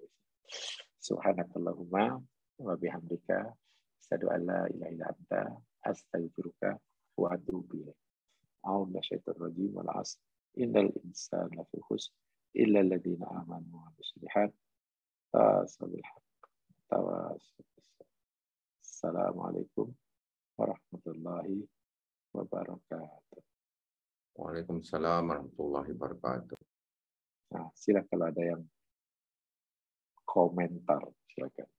Subhanakallahumma wa bihamdika asyhadu an la ilaha illa anta astaghfiruka wa atubu ilaik. A'udzu minasyaitonir rajim wal 'asr innal insana lafi khusr illa alladziina aamanu wa 'amilus shalihaat tawasaw bil haqq tawasaw bis sabr. Assalamualaikum warahmatullahi wabarakatuh. Waalaikumsalam warahmatullahi wabarakatuh. Nah, silakan kalau ada yang komentar, silakan.